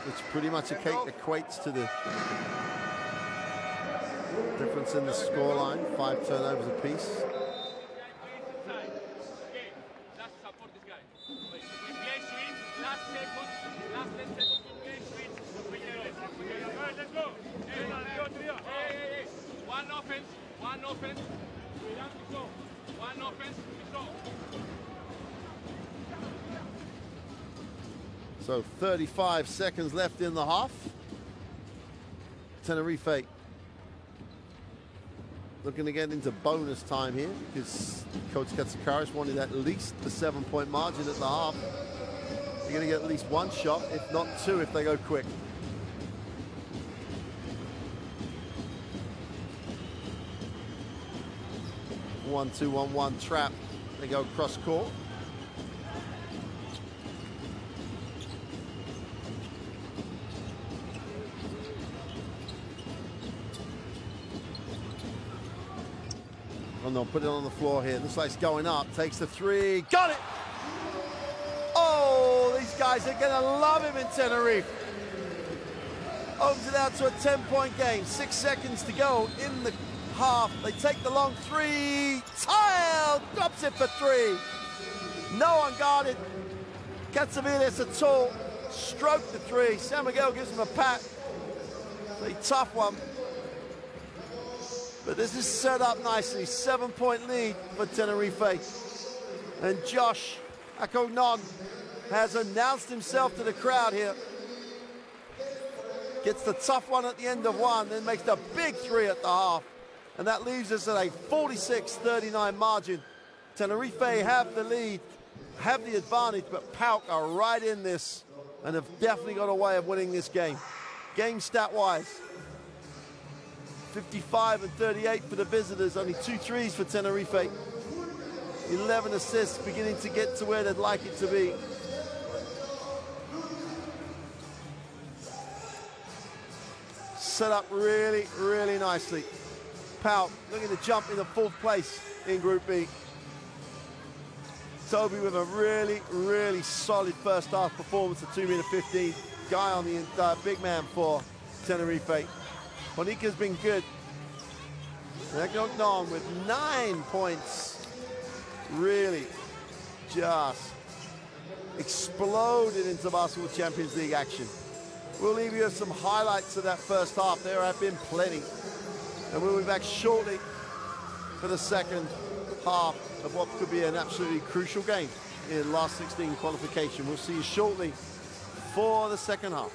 which pretty much equates to the difference in the scoreline, 5 turnovers apiece. So 35 seconds left in the half. Tenerife looking to get into bonus time here because Coach Katsikaris wanted at least the 7-point margin at the half. They're going to get at least 1 shot, if not 2 if they go quick. One, 2, 1, 1 trap. They go cross court. Oh no, put it on the floor here. Looks like it's going up. Takes the 3. Got it! Oh, these guys are going to love him in Tenerife. Opens it out to a 10-point game. 6 seconds to go in the half. They take the long 3. Tile drops it for 3. No unguarded. Katsavides at all. Stroke the 3. San Miguel gives him a pat. A tough one. But this is set up nicely. 7-point lead for Tenerife. And Josh Akognon has announced himself to the crowd here. Gets the tough one at the end of 1, then makes the big 3 at the half. And that leaves us at a 46-39 margin. Tenerife have the lead, have the advantage, but PAOK are right in this and have definitely got a way of winning this game. Game stat-wise, 55 and 38 for the visitors, only 2 threes for Tenerife. 11 assists, beginning to get to where they'd like it to be. Set up really, really nicely. PAOK looking to jump into 4th place in Group B. Toby with a really, really solid first half performance at 2'15", guy on the big man for Tenerife. Monica's been good. Akognon with 9 points. Really just exploded into Basketball Champions League action. We'll leave you with some highlights of that first half. There have been plenty. And we'll be back shortly for the second half of what could be an absolutely crucial game in last 16 qualification. We'll see you shortly for the second half.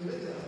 Yeah.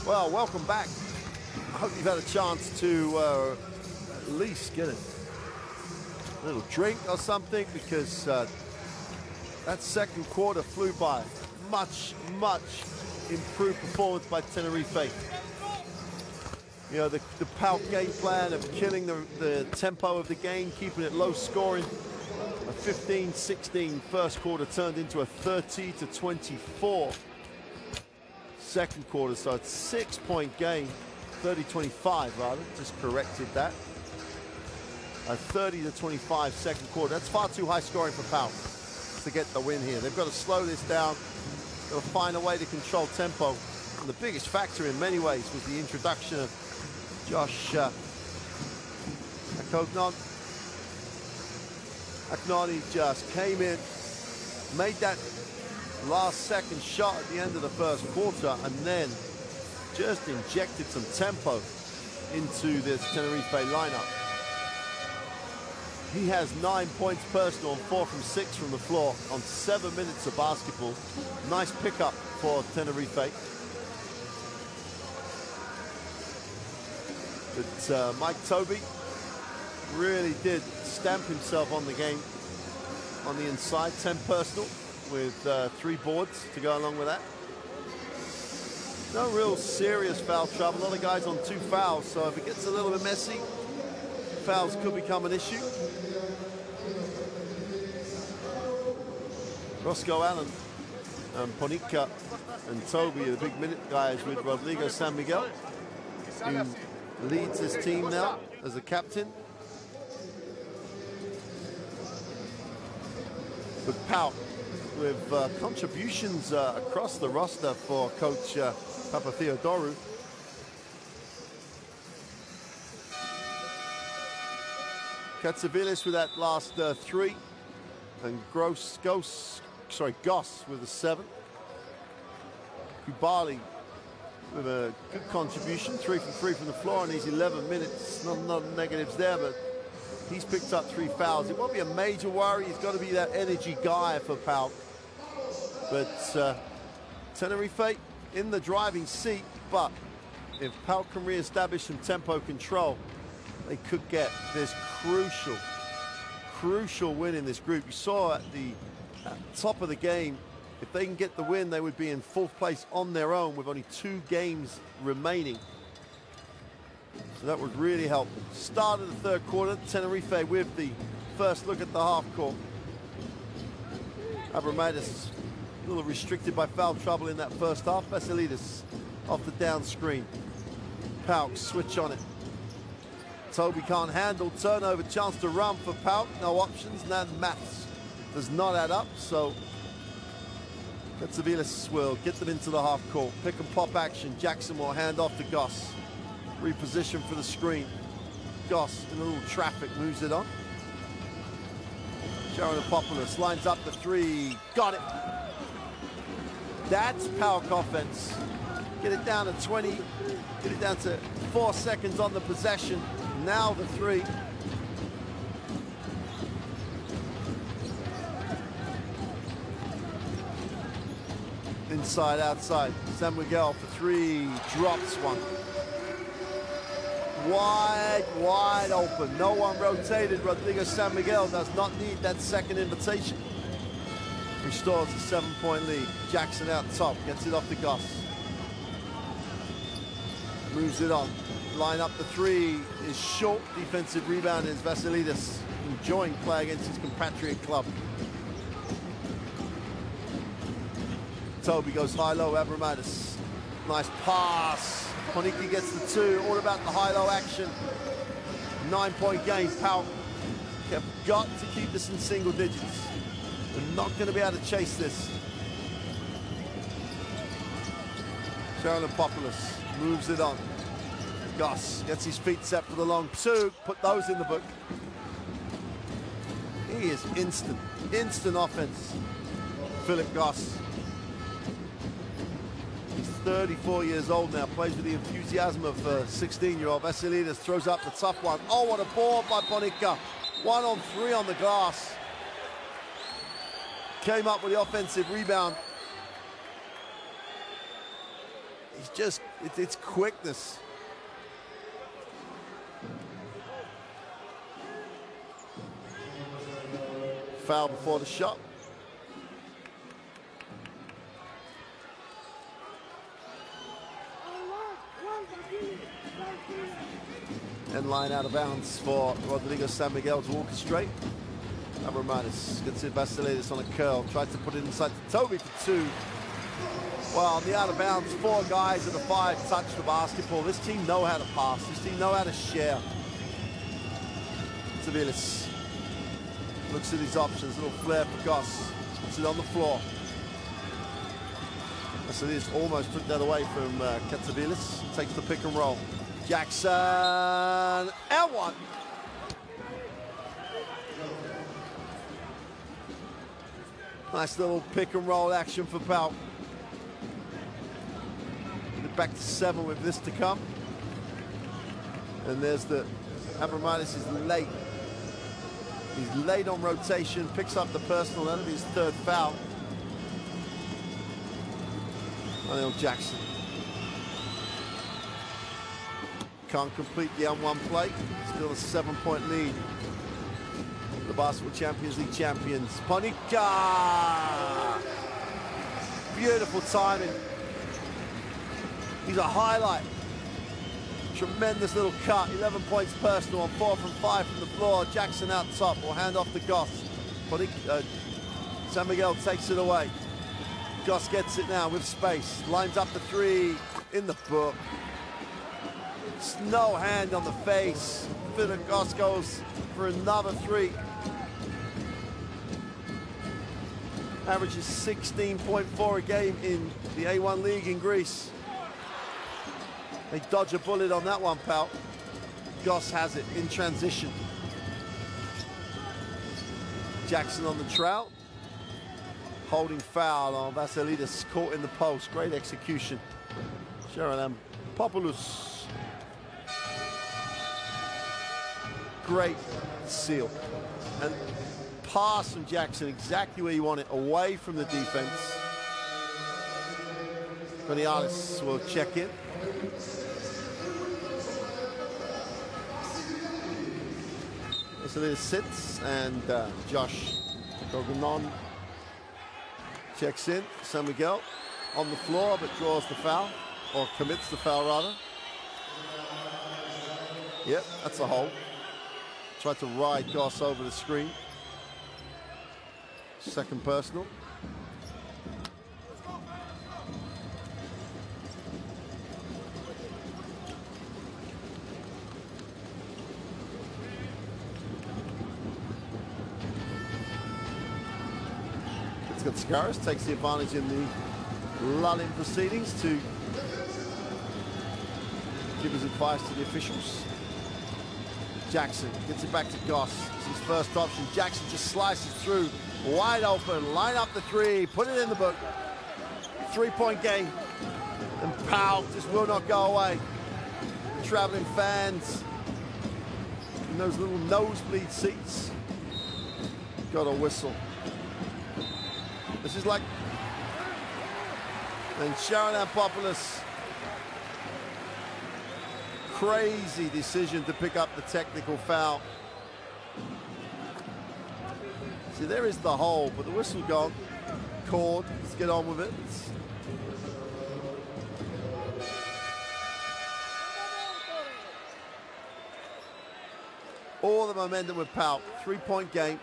Well, welcome back. I hope you've had a chance to at least get a little drink or something, because that second quarter flew by. Much improved performance by Tenerife. You know, the PAOK game plan of killing the tempo of the game, keeping it low scoring. A 15-16 first quarter turned into a 30-24 second quarter, so it's 6-point game. 30-25 rather, just corrected that. A 30-25 second quarter. That's far too high scoring for PAOK to get the win here. They've got to slow this down. They'll find a way to control tempo. And the biggest factor in many ways was the introduction of Josh Agnoni. Just came in, made that last second shot at the end of the first quarter, and then just injected some tempo into this Tenerife lineup. He has 9 points personal on 4 from 6 from the floor on 7 minutes of basketball. Nice pickup for Tenerife. But Mike Tobey really did stamp himself on the game on the inside. 10 personal with 3 boards to go along with that. No real serious foul trouble. A lot of guys on 2 fouls, so if it gets a little bit messy, fouls could become an issue. Roscoe Allen and Ponica and Toby are the big minute guys, with Rodrigo San Miguel, who leads this team now as a captain. But PAOK with contributions across the roster for Coach Papatheodorou. Katsavilis with that last 3, and Goss with a 7. Kubali with a good contribution, 3 from 3 from the floor in these 11 minutes. Not negatives there, but he's picked up 3 fouls. It won't be a major worry. He's got to be that energy guy for PAOK. But Tenerife in the driving seat, but if PAOK can re-establish some tempo control, they could get this crucial win in this group. You saw at the top of the game, if they can get the win, they would be in 4th place on their own with only 2 games remaining. So that would really help them. Start of the 3rd quarter, Tenerife with the first look at the half court. Abramatis a little restricted by foul trouble in that first half. Vasilidis off the down screen. PAOK switch on it. Toby can't handle, turnover, chance to run for PAOK. No options, now maths does not add up, so Katsavilis will get them into the half court. Pick and pop action. Jackson will hand off to Goss. Reposition for the screen. Goss in a little traffic moves it on. Sharon Apopoulos lines up the 3. Got it. That's PAOK offense. Get it down to 20. Get it down to 4 seconds on the possession. Now the 3. Inside, outside. San Miguel for 3, drops one. Wide open. No one rotated. Rodrigo San Miguel does not need that second invitation. Restores a 7-point lead. Jackson out top, gets it off to Goss. Moves it on. Line up the 3 is short. Defensive rebound is Vasilidis, enjoying play against his compatriot club. Toby goes high-low, Abramatis. Nice pass. Koniki gets the 2, all about the high-low action. 9-point game. PAOK have got to keep this in single digits. They're not going to be able to chase this. Sharon Apopoulos moves it on. Goss gets his feet set for the long 2. Put those in the book. He is instant offense. Philip Goss. He's 34 years old now, plays with the enthusiasm of a 16-year-old. Vasilidis throws up the tough one. Oh, what a ball by Ponica. 1 on 3 on the glass. Came up with the offensive rebound. it's quickness. Foul before the shot. And line out of bounds for Rodrigo San Miguel to orchestrate. Abramidis gets it, Vasilidis on a curl, tries to put it inside to Toby for two. Well, on the out of bounds, 4 guys at the 5 touch the basketball. This team know how to pass. This team know how to share. Tavilis looks at his options, little flare for Goss. Puts it on the floor. Vasilidis almost took that away from Katsavilis. Takes the pick and roll. Jackson, and one. Nice little pick and roll action for PAOK. Back to 7 with this to come. And there's the Abramidis is late. He's late on rotation, picks up the personal, that'll be his 3rd foul. Anil Jackson. Can't complete the M1 play. Still a 7-point lead. The Basketball Champions League champions. Ponica! Beautiful timing. He's a highlight. Tremendous little cut. 11 points personal on 4 from 5 from the floor. Jackson out top. Will hand off to Goss. San Miguel takes it away. Goss gets it now with space. Lines up the 3 in the book. No hand on the face. Philip Goss goes for another 3. Averages 16.4 a game in the A1 League in Greece. They dodge a bullet on that one, PAOK. Goss has it in transition. Jackson on the trail. Holding foul on Vasilidis, caught in the post. Great execution. Sharon Popoulos. Great seal. And pass from Jackson exactly where you want it, away from the defense. Gonialis will check in. So there sits, and Josh Goganon checks in. San Miguel on the floor, but draws the foul, or commits the foul rather. Yep, that's a hole. Tried to ride Goss over the screen. 2nd personal. Gatskaris takes the advantage in the lulling proceedings to give his advice to the officials. Jackson gets it back to Goss. It's his first option. Jackson just slices through, wide open, line up the 3, put it in the book. 3-point game, and PAOK just will not go away. Traveling fans in those little nosebleed seats got a whistle. This is like, and Sharon Ampopoulos, crazy decision to pick up the technical foul. See, there is the hole, but the whistle gone. Called, let's get on with it. All the momentum with PAOK, 3-point game.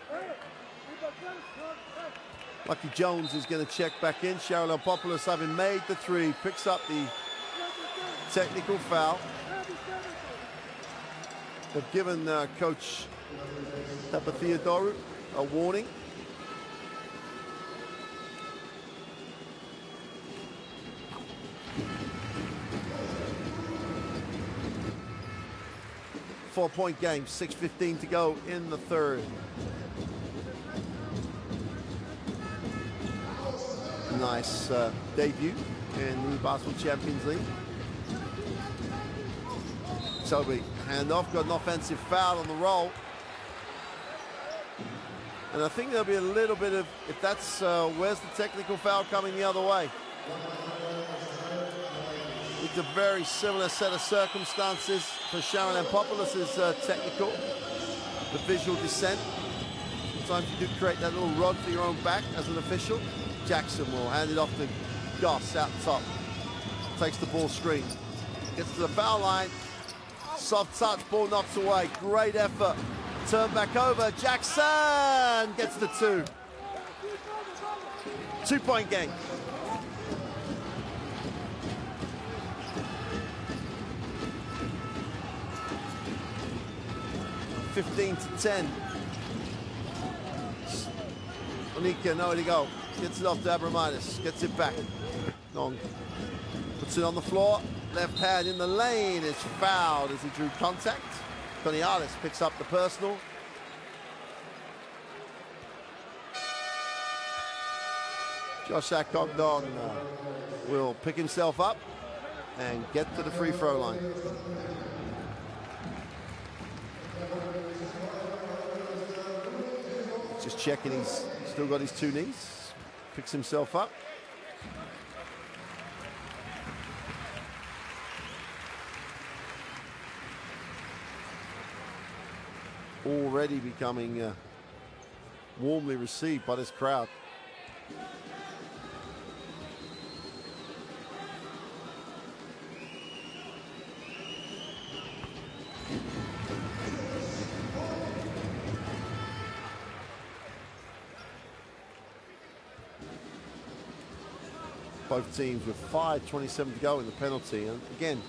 Lucky Jones is going to check back in. Sharon Ampopoulos, having made the 3, picks up the technical foul. They've given Coach Papatheodorou a warning. Four-point game, 6:15 to go in the 3rd. Nice debut in the Basketball Champions League. Toby, handoff, got an offensive foul on the roll. And I think there'll be a little bit of, if that's, where's the technical foul coming the other way? it's a very similar set of circumstances for Sharon Ampopoulos' technical, the visual descent. Sometimes you do create that little rod for your own back as an official. Jackson will hand it off to Goss out top. Takes the ball screen. Gets to the foul line. Soft touch, ball knocked away. Great effort. Turn back over. Jackson gets the 2. 2-point game. (15-10). Onika, nowhere to go. Gets it off to Abromaitis. Gets it back. Nong puts it on the floor. Left hand in the lane is fouled as he drew contact. Conialis picks up the personal. Josh Akogdon will pick himself up and get to the free throw line. Just checking he's still got his 2 knees. Picks himself up. Already becoming warmly received by this crowd. Both teams with 5:27 to go in the penalty. And again,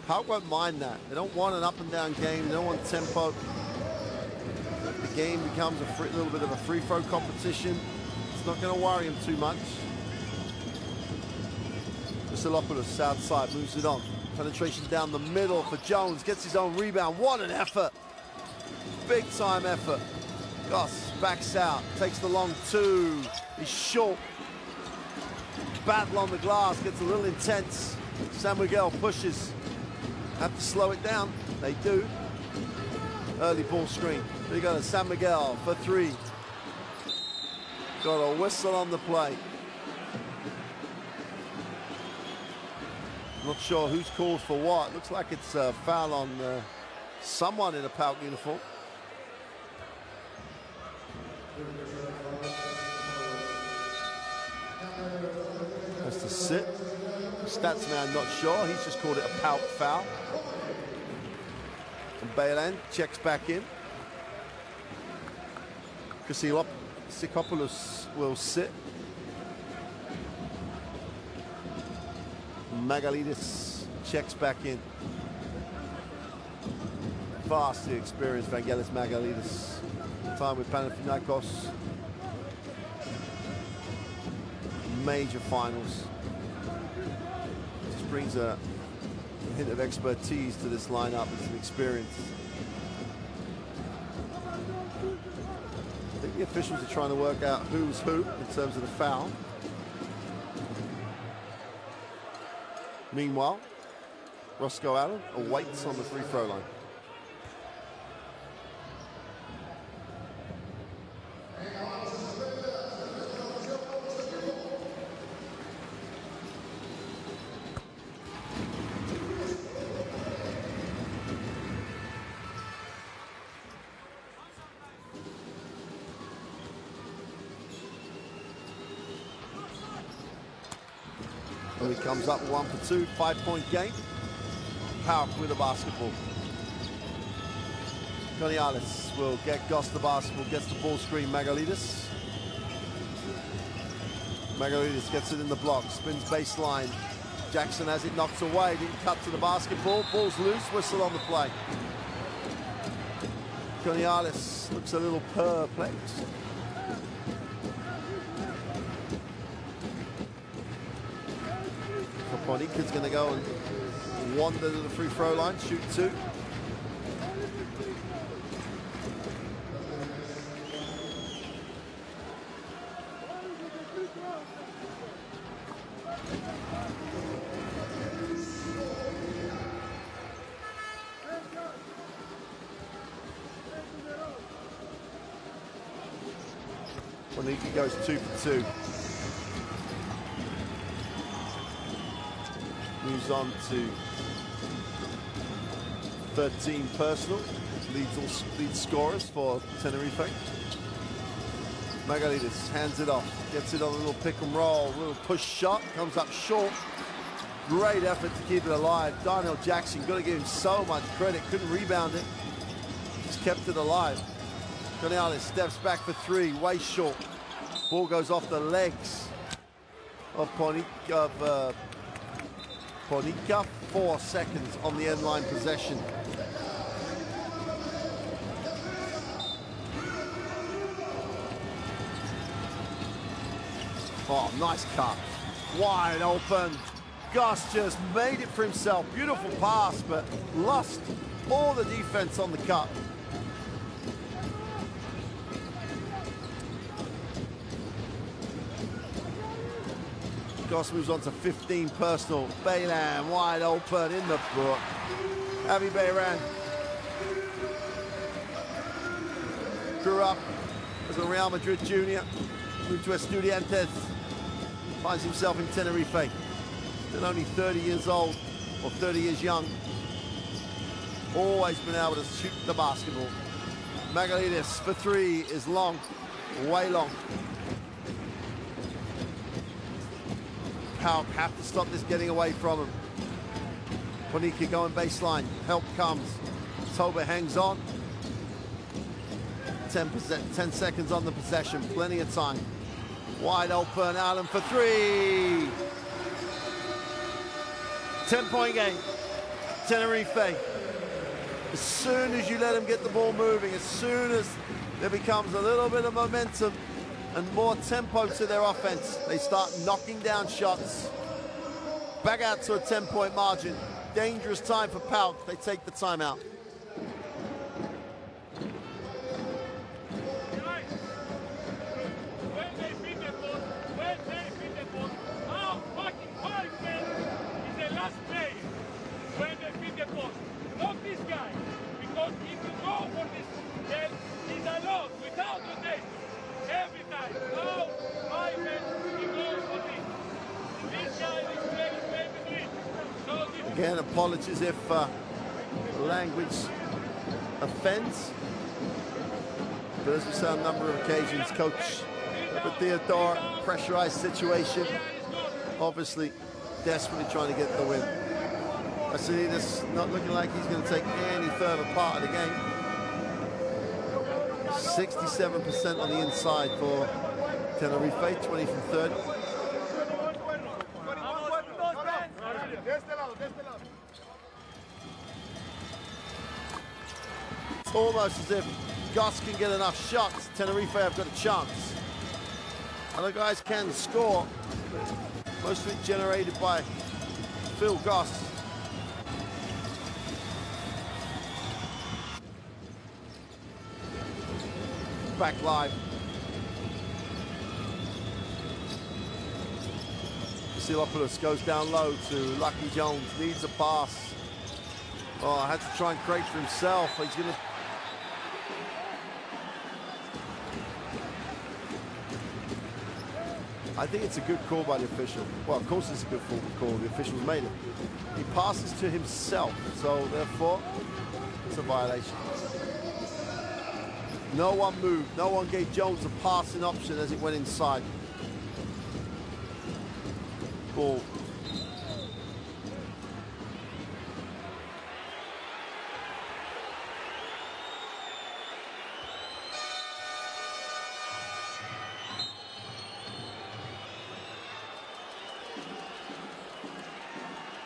PAOK won't mind that. They don't want an up and down game. They don't want tempo. The game becomes a little bit of a free throw competition. It's not going to worry him too much. Vasilopoulos outside, moves it on. Penetration down the middle for Jones. Gets his own rebound. What an effort. Big time effort. Goss backs out. Takes the long 2. He's short. Battle on the glass, gets a little intense. San Miguel pushes. Have to slow it down. They do. Early ball screen. There you go to San Miguel for 3. Got a whistle on the play. Not sure who's called for what. Looks like it's a foul on someone in a PAOK uniform. Has to sit. Stats man not sure. He's just called it a PAOK foul. And Baylan checks back in. Sikopoulos will sit. Magalidis checks back in. Vastly experienced Vangelis Magalidis. Time with Panathinaikos. Major finals. Just brings a hint of expertise to this lineup and some experience. I think the officials are trying to work out who's who in terms of the foul. Meanwhile, Roscoe Allen awaits on the free throw line. And he comes up 1 for 2, 5-point game. PAOK with the basketball. Conialis will get Goss the basketball, gets the ball screen, Magalidis. Magalidis gets it in the block, spins baseline. Jackson has it knocked away, didn't cut to the basketball. Ball's loose, whistle on the play. Conialis looks a little perplexed. Ponika's going to go and wander to the free throw line, shoot 2. Ponika goes 2 for 2. moves on to 13 personal. Lead scorers for Tenerife. Magalides hands it off, gets it on a little pick and roll, little push shot, comes up short. Great effort to keep it alive. Darnell Jackson, got to give him so much credit, couldn't rebound it, just kept it alive. Gonzalez steps back for three, way short. Ball goes off the legs of Ponica. 4 seconds on the end line possession. Oh, nice cut. Wide open. Gus just made it for himself. Beautiful pass, but lost all the defense on the cut. Goss moves on to 15 personal. Baylan wide open in the book. Avi Bayran grew up as a Real Madrid junior, moved to Estudiantes, finds himself in Tenerife. Still only 30 years old, or 30 years young. Always been able to shoot the basketball. Magalides for three is long, way long. PAOK have to stop this getting away from him. Ponica going baseline, help comes. Toba hangs on. 10 seconds on the possession, plenty of time. Wide open, Allen for three. 10-point game, Tenerife. As soon as you let them get the ball moving, as soon as there becomes a little bit of momentum and more tempo to their offense, they start knocking down shots. Back out to a 10-point margin. Dangerous time for PAOK. They take the timeout. Again, apologies if language offends. But as we said on a number of occasions, Coach Theodore, pressurized situation, obviously desperately trying to get the win. Vasilidis not looking like he's going to take any further part of the game. 67% on the inside for Tenerife, 20 from 30. It's almost as if Gus can get enough shots. Tenerife have got a chance. Other guys can score. Most of it generated by Phil Gus. Back live. Vasilopoulos goes down low to Lucky Jones, needs a pass. Oh, had to try and create for himself. He's going to... I think it's a good call by the official. Well, of course it's a good call. The officials made it. He passes to himself, so therefore it's a violation. No one moved. No one gave Jones a passing option as it went inside. Ball.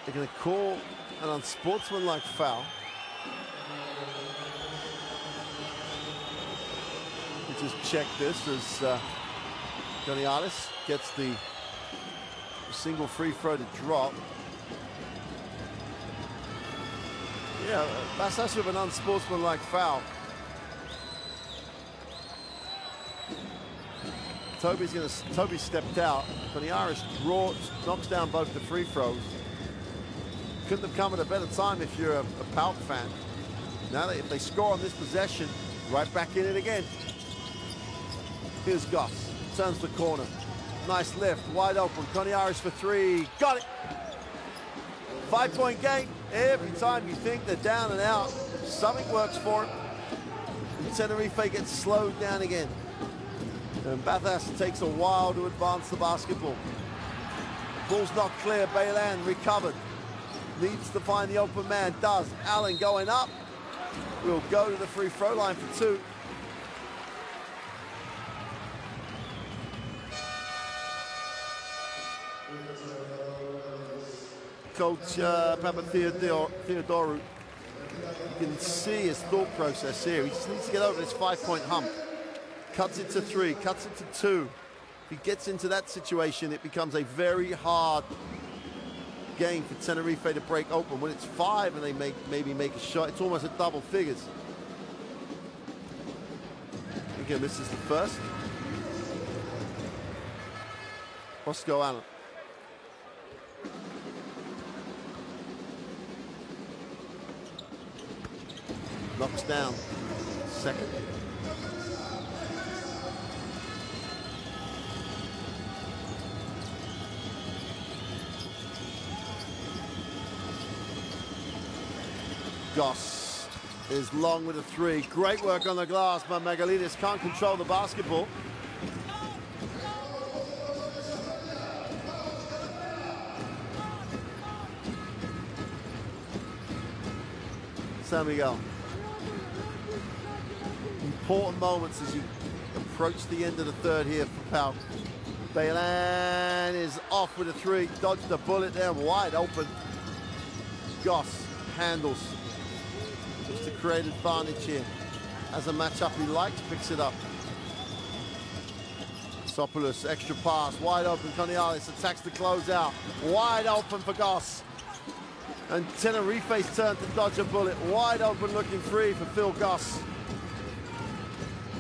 They're going to call an unsportsmanlike foul. We just check this as Gonzalez gets the single free throw to drop. Yeah, that's with an unsportsmanlike foul. Toby stepped out. Gonzalez knocks down both the free throws. Couldn't have come at a better time if you're a PAOK fan. Now, if they score on this possession, right back in it again. Here's Gus, turns the corner. Nice lift, wide open. Gonzalez for three, got it. 5-point game. Every time you think they're down and out, something works for them. And Tenerife gets slowed down again. And Bathurst takes a while to advance the basketball. Ball's not clear. Baylan recovered. Needs to find the open man. Does. Allen going up. Will go to the free throw line for 2. Coach Papa Theodorou, you can see his thought process here. He just needs to get over this 5-point hump. Cuts it to 3, cuts it to 2. If he gets into that situation, it becomes a very hard game for Tenerife to break open. When it's 5 and they maybe make a shot, it's almost at double figures. Again, this is the first. Roscoe Allen. Knocks down. Second. Goss is long with a 3. Great work on the glass, but Magalidis can't control the basketball. San Miguel. Important moments as you approach the end of the third here for PAOK. Baylan is off with a 3. Dodged a bullet there, wide open. Goss handles. Just to create advantage here. As a matchup he likes, picks it up. Sopoulos, extra pass, wide open. Conialis attacks the closeout. Wide open for Goss. And Tenerife's turn to dodge a bullet. Wide open looking 3 for Phil Goss.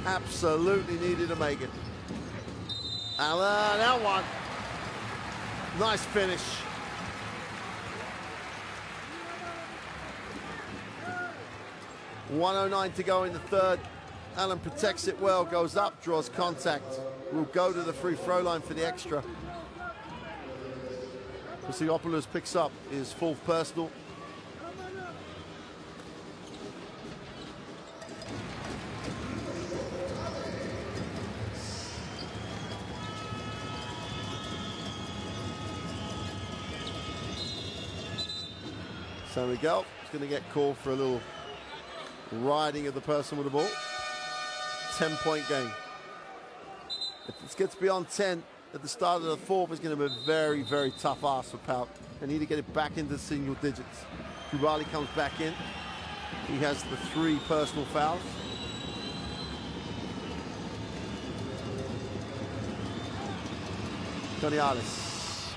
Absolutely needed to make it. Allen, that one. Nice finish. .109 to go in the third. Allen protects it well, goes up, draws contact. Will go to the free throw line for the extra. Kosiopoulos picks up his 4th personal. San Miguel is going to get called for a little riding of the person with the ball. 10-point game. If this gets beyond 10 at the start of the 4th, it's going to be a very, very tough ask for PAOK. They need to get it back into single digits. Kubali comes back in. He has the 3 personal fouls. Conialis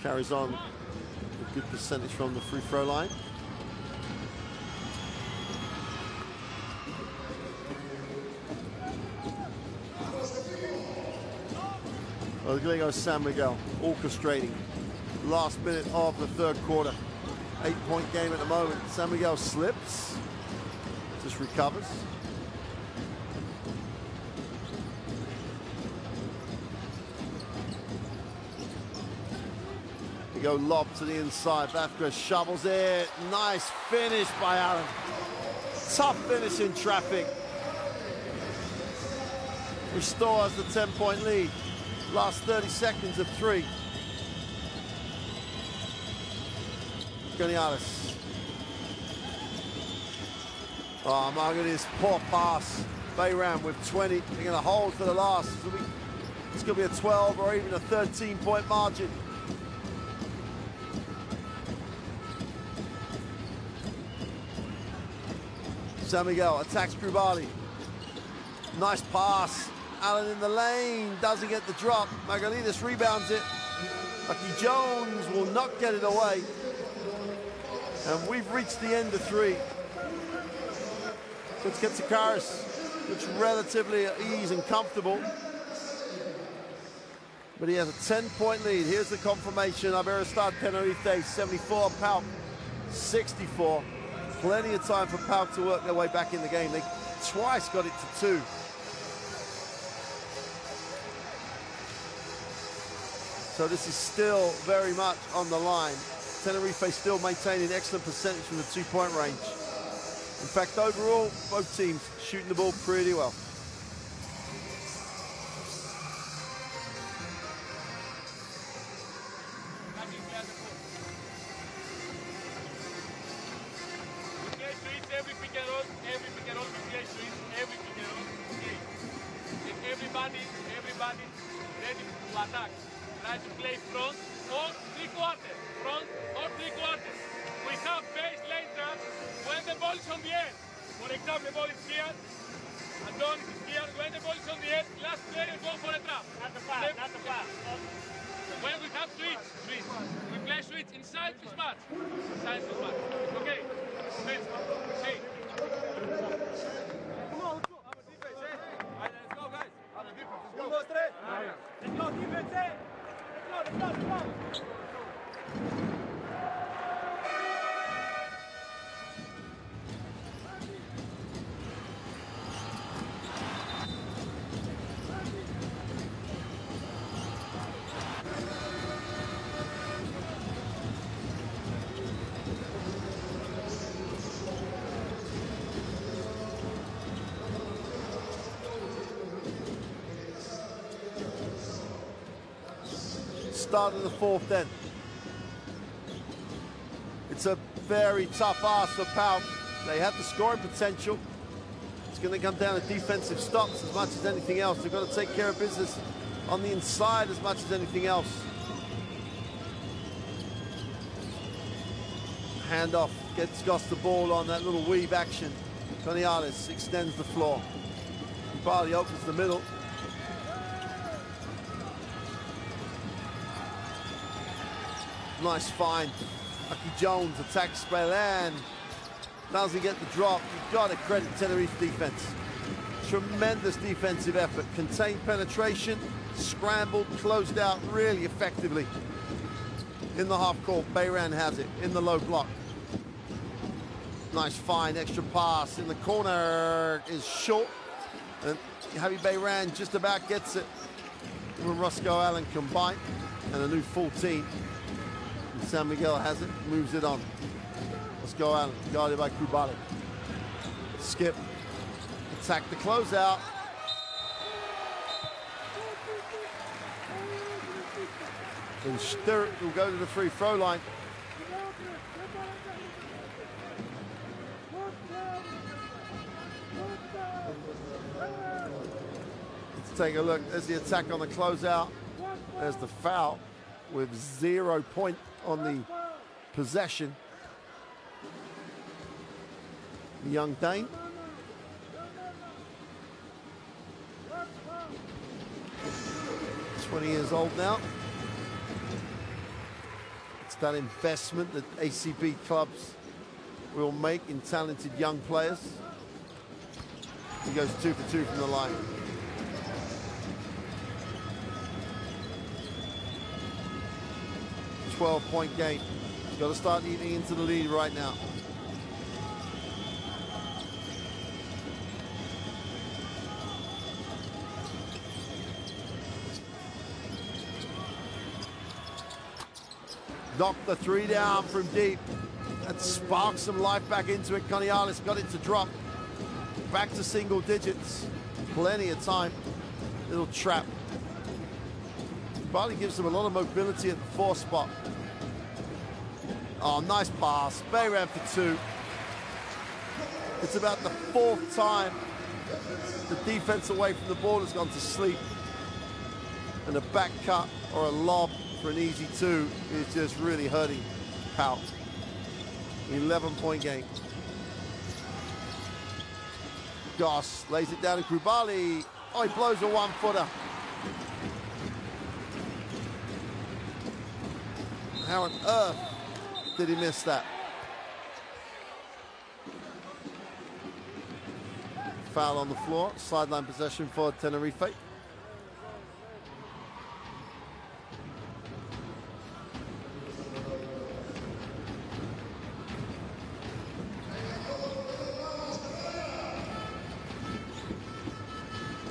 carries on a good percentage from the free throw line. Well, there goes San Miguel, orchestrating. Last minute of the third quarter. 8-point game at the moment. San Miguel slips, just recovers. They go lob to the inside. Bafka shovels it. Nice finish by Allen. Tough finish in traffic. Restores the 10-point lead. Last 30 seconds of 3. Conialis. Oh, Margaret's poor pass. Bayram with 20. They're going to hold for the last. It's going to be a 12 or even a 13-point margin. San Miguel attacks Krubali. Nice pass. Allen in the lane, doesn't get the drop. Magalidis rebounds it. Lucky Jones will not get it away. And we've reached the end of 3. Let's get to Karis. Looks relatively at ease and comfortable. But he has a 10-point lead. Here's the confirmation. Iberostar Tenerife, 74, PAOK 64. Plenty of time for PAOK to work their way back in the game. They twice got it to 2. So this is still very much on the line. Tenerife still maintaining excellent percentage from the 2-point range. In fact, overall, both teams shooting the ball pretty well. Everybody ready to attack. Try to play front or 3/4. Front or 3/4. We have baseline trap when the ball is on the end. For example, the ball is here. Adon is here. When the ball is on the end, last player go for a trap. Not the pass, not the pass. When we have switch. We play switch inside this match. Inside this match. Okay. Let's go, guys. One, two, three. Let's go, defense. Let's go. Start of the fourth then. It's a very tough ask for PAOK. They have the scoring potential. It's going to come down to defensive stops as much as anything else. They've got to take care of business on the inside as much as anything else. Handoff gets Goss the ball on that little weave action. Coniales extends the floor. Bali opens the middle. Nice find. Lucky Jones attacks Spellan. Doesn't get the drop. You've got to credit Tenerife defense. Tremendous defensive effort. Contained penetration, scrambled, closed out really effectively. In the half court, Bayran has it in the low block. Nice find, extra pass in the corner is short. And Javi Bayran just about gets it. When Roscoe Allen combined and a new 14. San Miguel has it, moves it on. Roscoe Allen, guarded by Kubali. Skip, attack the closeout. And Sturrock will go to the free throw line. Let's take a look. There's the attack on the closeout. There's the foul with 0 point on the possession. Young Dane. He's 20 years old now. It's that investment that ACB clubs will make in talented young players. He goes 2 for 2 from the line. A 12-point game. You've got to start eating into the lead right now. Knocked the three down from deep. That sparked some life back into it. Coniales got it to drop. Back to single digits. Plenty of time. Little trap. Bali gives them a lot of mobility at the 4 spot. Oh, nice pass. Bayran for 2. It's about the 4th time the defense away from the ball has gone to sleep. And a back cut or a lob for an easy 2 is just really hurting PAOK. 11-point game. Goss lays it down to Krubali. Oh, he blows a 1-footer. How on earth did he miss that? Foul on the floor. Sideline possession for Tenerife.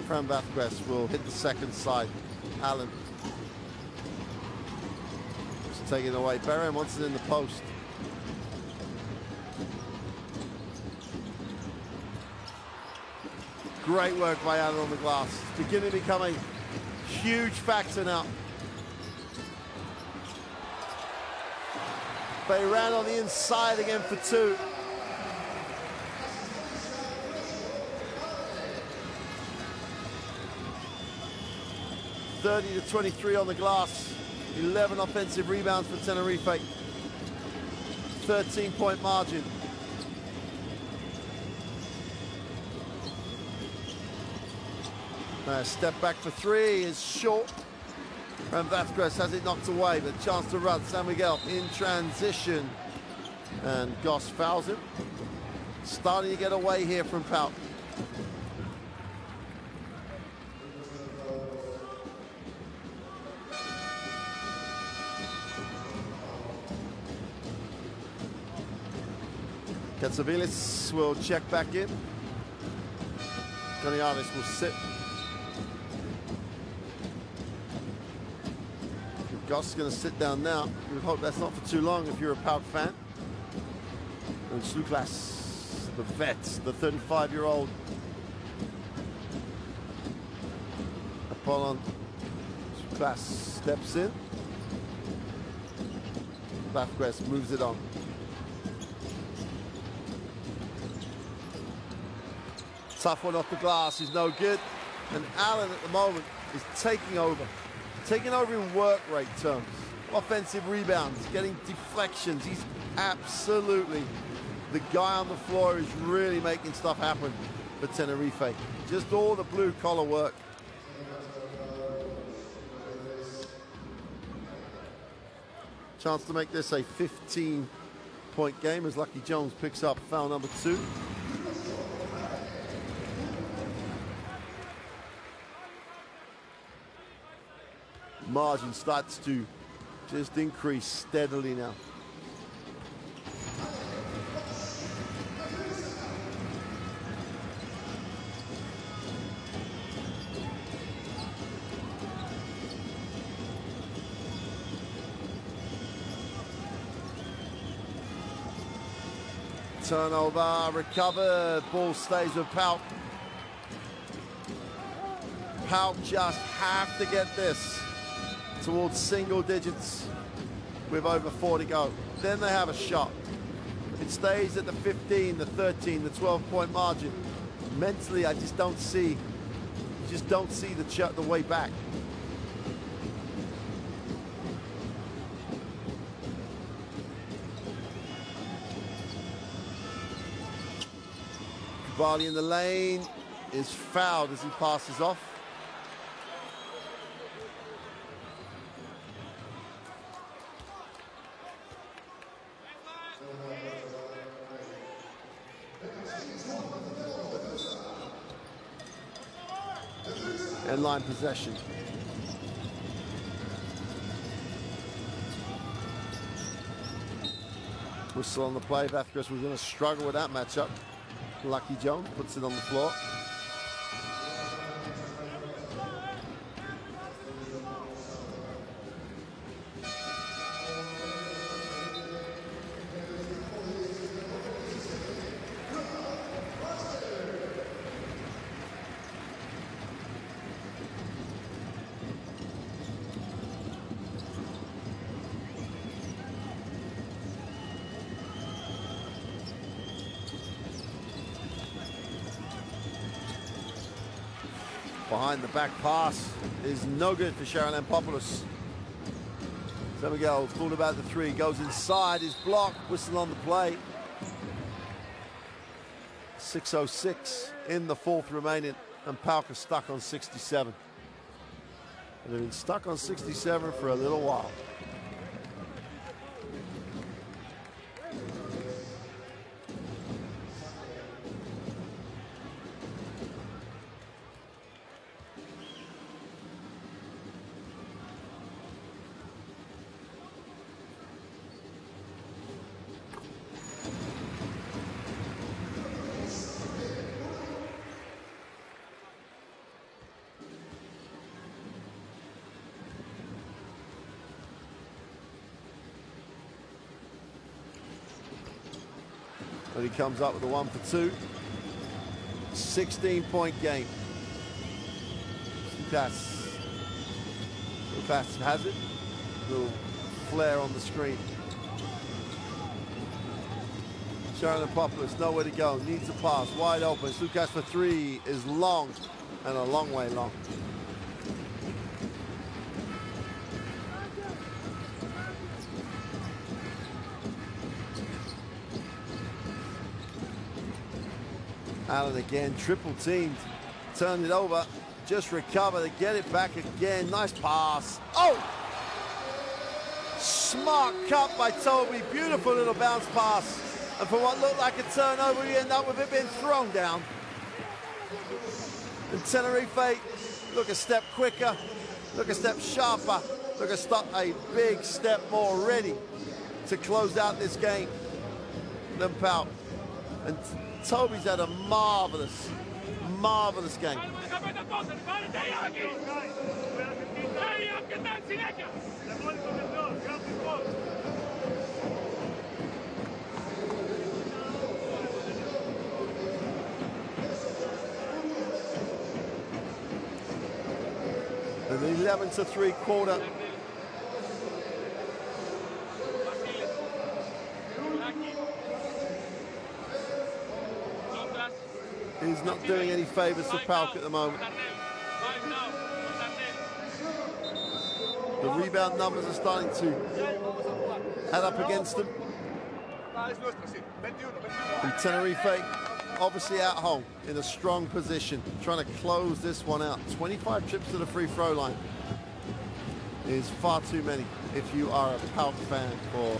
Fran Vasquez will hit the second side. Allen. Just taking it away. Barry wants it in the post. Great work by Allen on the glass. It's beginning to become a huge factor now. Bayran on the inside again for two. (30 to 23 on the glass. 11 offensive rebounds for Tenerife. 13-point margin. Step back for three is short. And Vasquez has it knocked away, but chance to run. San Miguel in transition. And Goss fouls him. Starting to get away here from PAOK. Katsavilis will check back in. Ganianis will sit. Goss is going to sit down now. We hope that's not for too long if you're a PAOK fan. And Sluklas, the vet, the 35-year-old. Apollon Sluklas steps in. Vasquez moves it on. Tough one off the glass is no good. And Allen at the moment is taking over. Taking over in work rate terms. Offensive rebounds, getting deflections. He's absolutely the guy on the floor who's really making stuff happen for Tenerife. Just all the blue collar work. Chance to make this a 15-point game as Lucky Jones picks up foul number 2. Margin starts to just increase steadily now. Turnover, recovered, ball stays with PAOK. PAOK just have to get this towards single digits with over 4 to go. Then they have a shot. If it stays at the 15, the 13, the 12-point margin, mentally I just don't see, the way back. Kubali in the lane is fouled as he passes off. And line possession. Whistle on the play. Vasquez was going to struggle with that matchup. Lucky Jones puts it on the floor. Behind the back pass is no good for Sharon Lampopoulos. San Miguel fooled about the three, goes inside, is blocked, whistle on the play. 6:06 in the fourth remaining, and PAOK is stuck on 67. And they've been stuck on 67 for a little while. But he comes up with a 1 for 2. 16-point game. Lucas has it. Little flare on the screen. Sharon Popoulos, nowhere to go. Needs a pass. Wide open. Lucas for 3 is long, and a long way long. Allen again, triple teamed. Turned it over. Just recover to get it back again. Nice pass. Oh! Smart cut by Toby. Beautiful little bounce pass. And for what looked like a turnover, we end up with it being thrown down. And Tenerife look a step quicker, look a step sharper, look a big step more ready to close out this game than PAOK. And Toby's had a marvelous, marvelous game. An 11-3 quarter. He's not doing any favors for PAOK at the moment. The rebound numbers are starting to add up against them. And Tenerife obviously at home in a strong position, trying to close this one out. 25 trips to the free throw line is far too many if you are a PAOK fan. For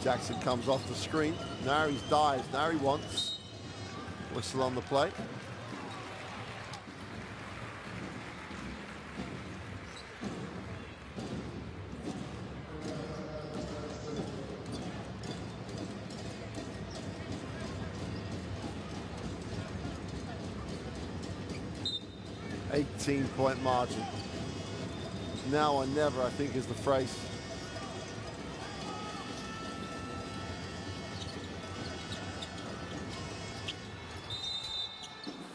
Jackson comes off the screen. Nari's dives. Nari wants. Whistle on the play. .18 margin. Now or never, I think, is the phrase.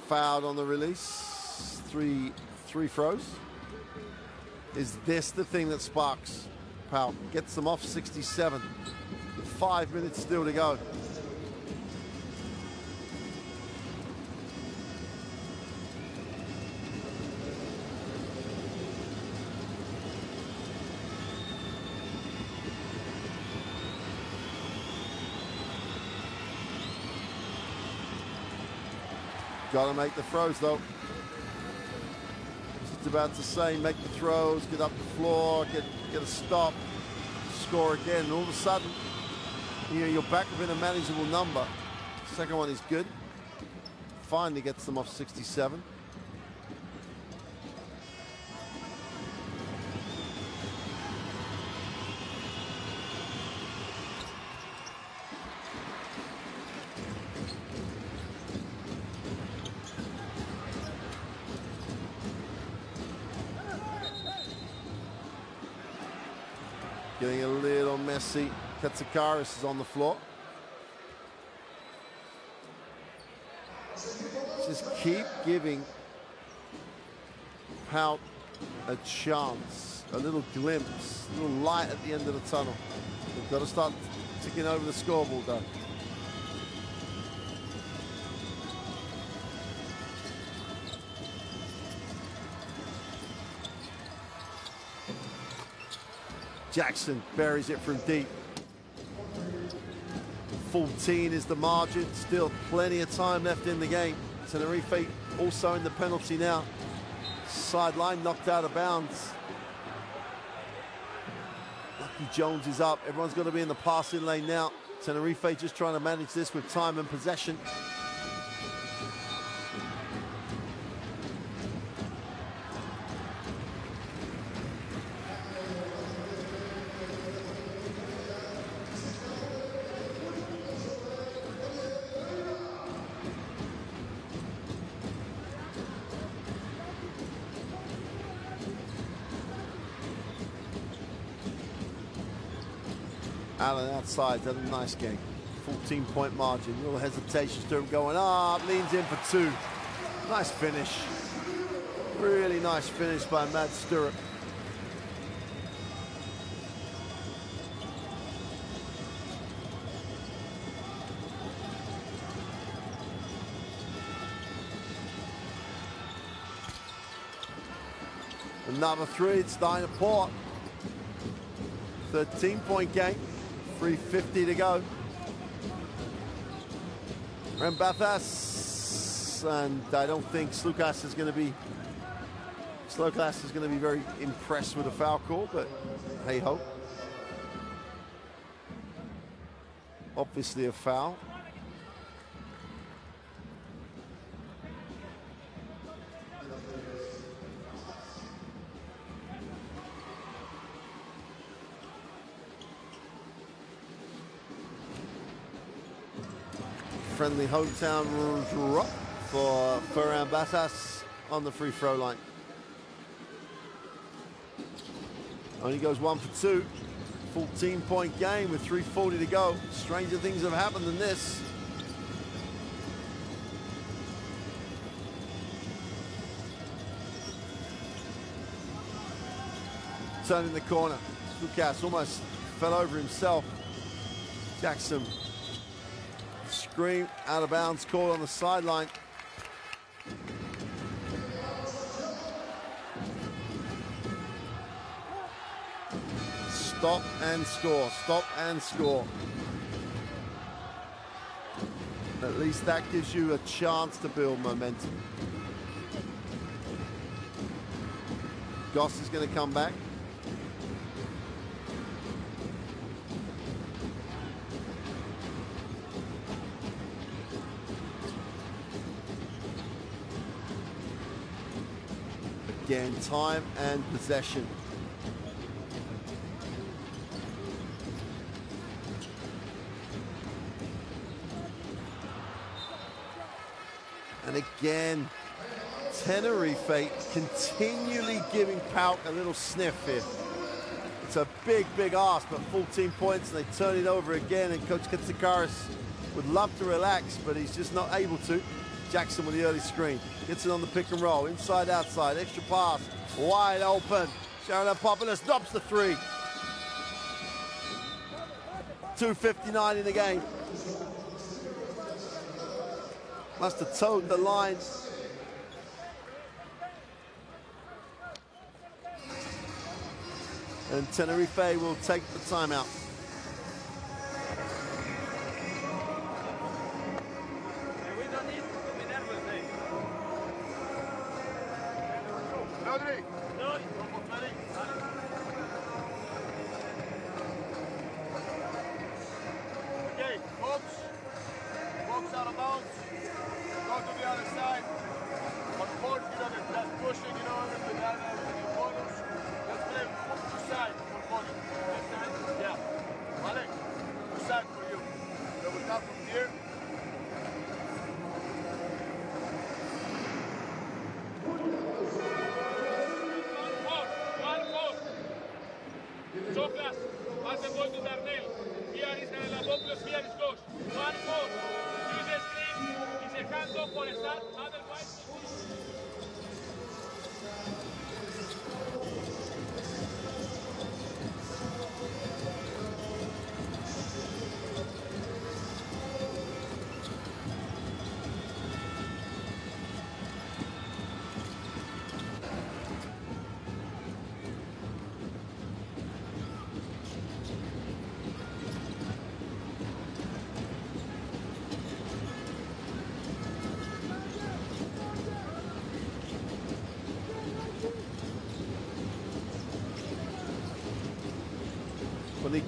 Fouled on the release. Three throws. Is this the thing that sparks PAOK? Gets them off 67. 5 minutes still to go. Got to make the throws, though. Just about to say, make the throws, get up the floor, get a stop, score again. And all of a sudden, you're back within a manageable number. Second one is good. Finally gets them off 67. Getting a little messy. Katsikaris is on the floor. Just keep giving PAOK a chance, a little glimpse, a little light at the end of the tunnel. We've got to start ticking over the scoreboard, though. Jackson buries it from deep. 14 is the margin. Still plenty of time left in the game. Tenerife also in the penalty now. Sideline knocked out of bounds. Lucky Jones is up. Everyone's got to be in the passing lane now. Tenerife just trying to manage this with time and possession. Allen outside, done a nice game. 14-point margin. Little hesitation. Stirrup going up, leans in for two. Nice finish. Really nice finish by Matt Stirrup. Another three, it's starting to pour. 13-point game, 3:50 to go. Rembathas, and I don't think Slukas is going to be very impressed with the foul call, but hey ho. Obviously a foul. Friendly hometown drop for Ferran Batas on the free throw line. Only goes 1 for 2. 14-point game with 3:40 to go. Stranger things have happened than this. Turning the corner. Lucas almost fell over himself. Jackson. Screen, out of bounds, call on the sideline. Stop and score, stop and score. At least that gives you a chance to build momentum. Goss is going to come back. Again, time and possession. And again, Tenerife continually giving PAOK a little sniff here. It's a big, big ask, but 14 points and they turn it over again, and Coach Katsikaris would love to relax, but he's just not able to. Jackson with the early screen. Gets it on the pick and roll. Inside, outside. Extra pass. Wide open. Sharon Popoulos drops the three. 2:59 in the game. Must have towed the line. And Tenerife will take the timeout.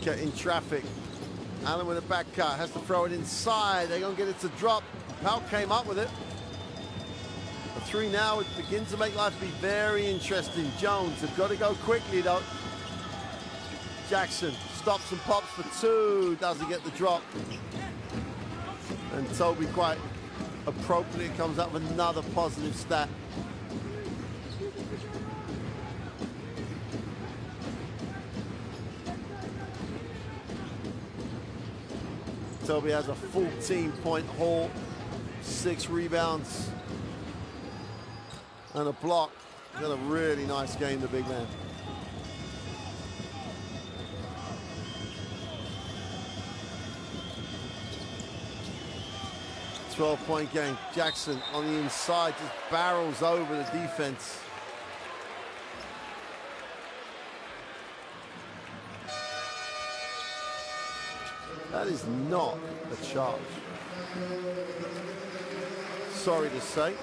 In traffic. Allen with a back cut, has to throw it inside. They're going to get it to drop. PAOK came up with it. The three now, it begins to make life be very interesting. Jones have got to go quickly though. Jackson stops and pops for two, doesn't get the drop. And Toby quite appropriately comes up with another positive stat. Toby has a 14-point haul, 6 rebounds, and a block. He's got a really nice game, the big man. .12 game. Jackson on the inside just barrels over the defense. That is not a charge. Sorry to say.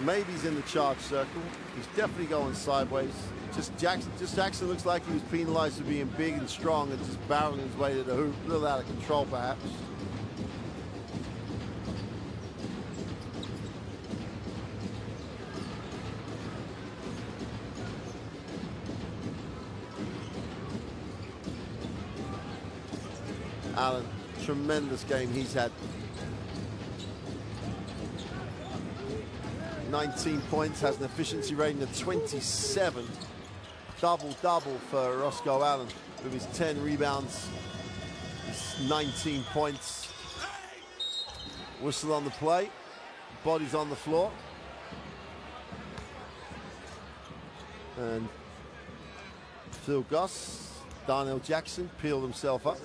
Maybe he's in the charge circle. He's definitely going sideways. Just Jackson looks like he was penalized for being big and strong and just barreling his way to the hoop. A little out of control, perhaps. Allen, tremendous game he's had. 19 points, has an efficiency rating of 27. Double-double for Roscoe Allen with his 10 rebounds, his 19 points. Whistle on the play, bodies on the floor. And Phil Goss, Darnell Jackson peeled himself up.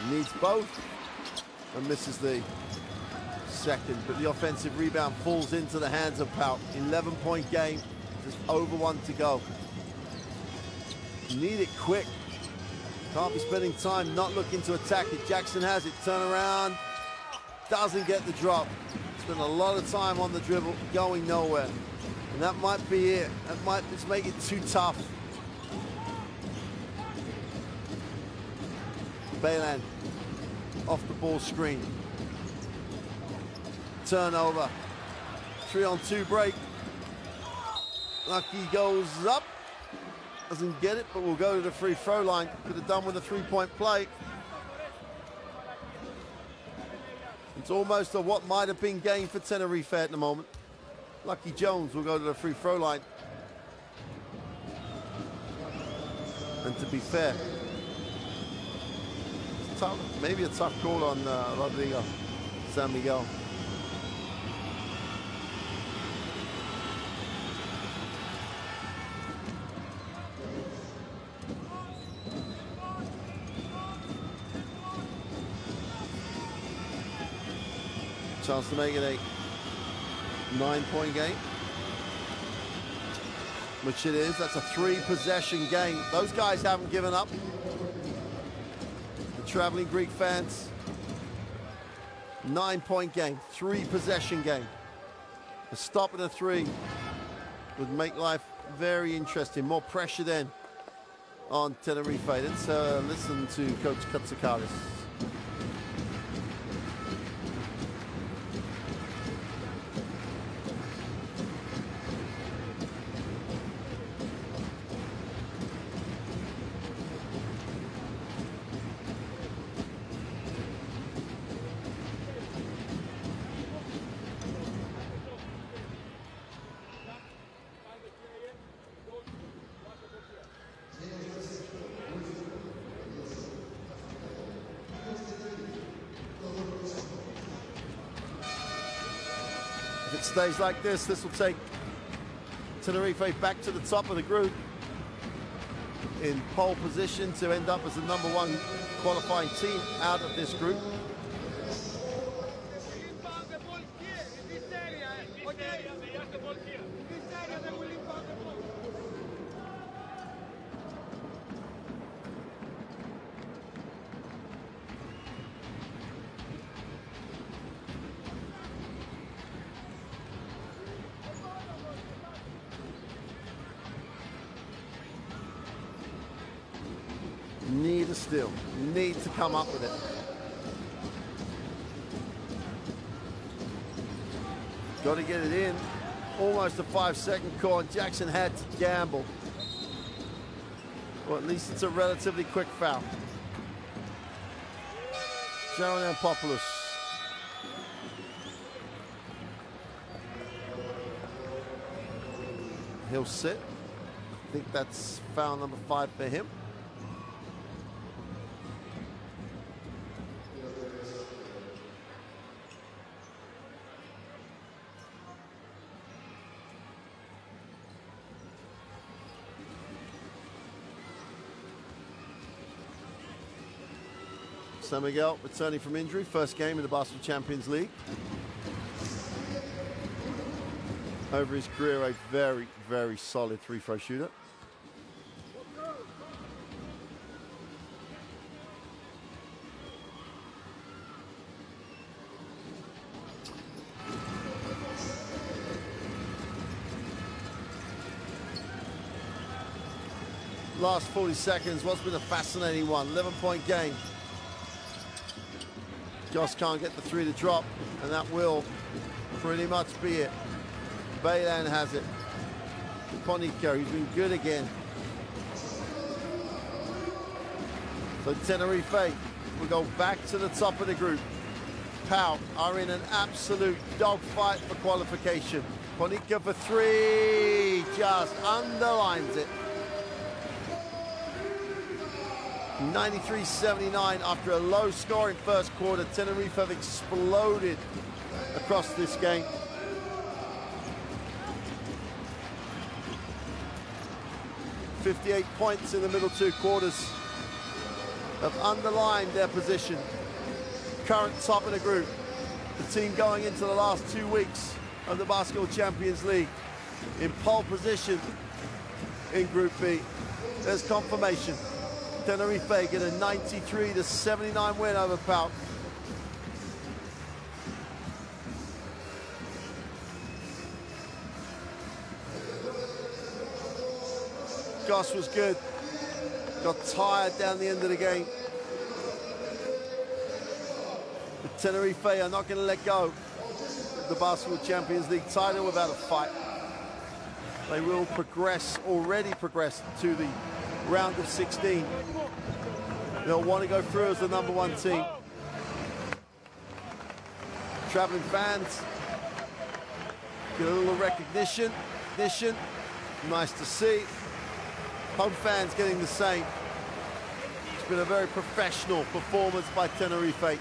Needs both and misses the second, but the offensive rebound falls into the hands of PAOK. 11-point game, just over 1 to go. Need it quick. Can't be spending time not looking to attack it. Jackson has it, turn around, doesn't get the drop. Spent a lot of time on the dribble, going nowhere. And that might be it. That might just make it too tough. Bayland off the ball screen. Turnover. 3-on-2 break. Lucky goes up. Doesn't get it, but we'll go to the free throw line. Could have done with a 3-point play. It's almost a what might have been game for Tenerife at the moment. Lucky Jones will go to the free throw line. And to be fair, maybe a tough call on Rodrigo San Miguel. Chance to make it a 9-point game, which it is. That's a 3-possession game. Those guys haven't given up. Traveling Greek fans, 9-point game, 3-possession game. A stop and a 3 would make life very interesting. More pressure then on Tenerife. Let's listen to Coach Katsikaris. If it stays like this, this will take Tenerife back to the top of the group in pole position to end up as the #1 qualifying team out of this group. Need a steal. Need to come up with it. Got to get it in. Almost a 5-second call, and Jackson had to gamble. Well, at least it's a relatively quick foul. Jaron Ampopoulos. He'll sit. I think that's foul number 5 for him. San Miguel returning from injury, first game in the Basketball Champions League. Over his career, a very, very solid three-throw shooter. Last 40 seconds, what's been a fascinating one, 11-point game. Josh can't get the 3 to drop, and that will pretty much be it. Baylan has it. Ponica, he's been good again. So Tenerife will go back to the top of the group. PAOK are in an absolute dogfight for qualification. Ponica for 3, just underlines it. 93-79 after a low-scoring first quarter. Tenerife have exploded across this game. .58 points in the middle 2 quarters have underlined their position. Current top of the group. The team going into the last 2 weeks of the Basketball Champions League in pole position in Group B. There's confirmation. Tenerife get a 93-79 win over PAOK. Goss was good. Got tired down the end of the game. But Tenerife are not going to let go of the Basketball Champions League title without a fight. They will progress, already progress to the round of 16. They'll want to go through as the #1 team. Traveling fans get a little recognition. Nice to see. Home fans getting the same. It's been a very professional performance by Tenerife.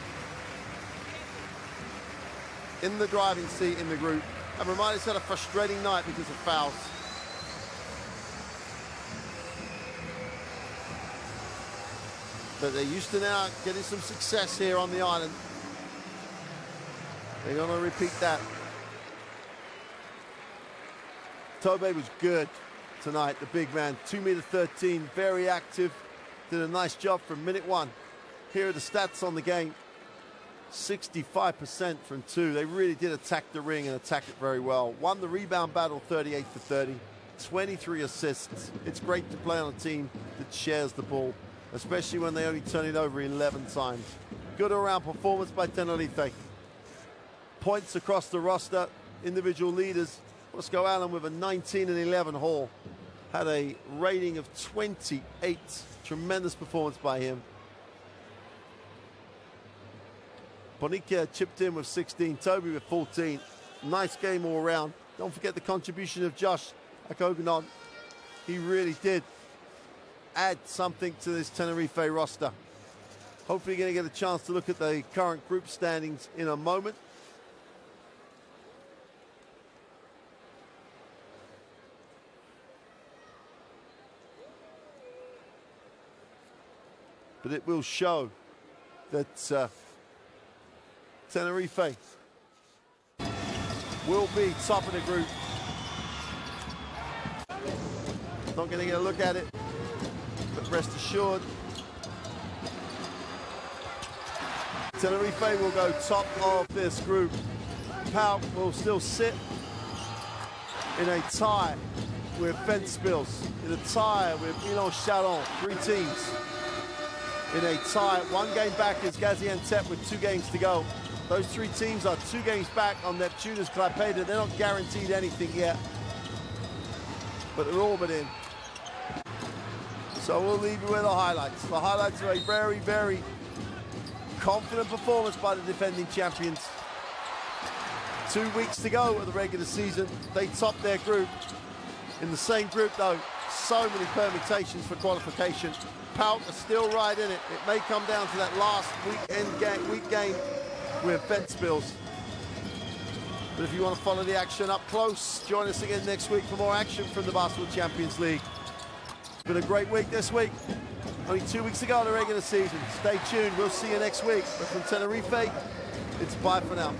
In the driving seat in the group. And Romani's had a frustrating night because of fouls. But they're used to now getting some success here on the island. They're going to repeat that. Tobe was good tonight, the big man. 2'13", very active. Did a nice job from minute 1. Here are the stats on the game. 65% from 2. They really did attack the ring and attack it very well. Won the rebound battle 38-30. 23 assists. It's great to play on a team that shares the ball, especially when they only turn it over 11 times. Good all-round performance by Tenerife. Points across the roster, individual leaders. Bosco Allen with a 19-11 haul. Had a rating of 28. Tremendous performance by him. Ponica chipped in with 16. Toby with 14. Nice game all around. Don't forget the contribution of Josh Akoganon. He really did add something to this Tenerife roster. Hopefully you're going to get a chance to look at the current group standings in a moment. But it will show that Tenerife will be top of the group. Not going to get a look at it, but rest assured, Tenerife will go top of this group. PAOK will still sit in a tie with Ventspils, in a tie with Milan Chalon, 3 teams. in a tie. One game back is Gaziantep with 2 games to go. Those 3 teams are 2 games back on Neptunus Klaipeda. They're not guaranteed anything yet, but they're all but in. So we'll leave you with the highlights. The highlights are a very, very confident performance by the defending champions. 2 weeks to go of the regular season. They topped their group. In the same group, though, so many permutations for qualification. PAOK are still right in it. It may come down to that last week game with Ventspils. But if you want to follow the action up close, join us again next week for more action from the Basketball Champions League. It's been a great week this week. Only 2 weeks to go in the regular season. Stay tuned. We'll see you next week. But from Tenerife, it's bye for now.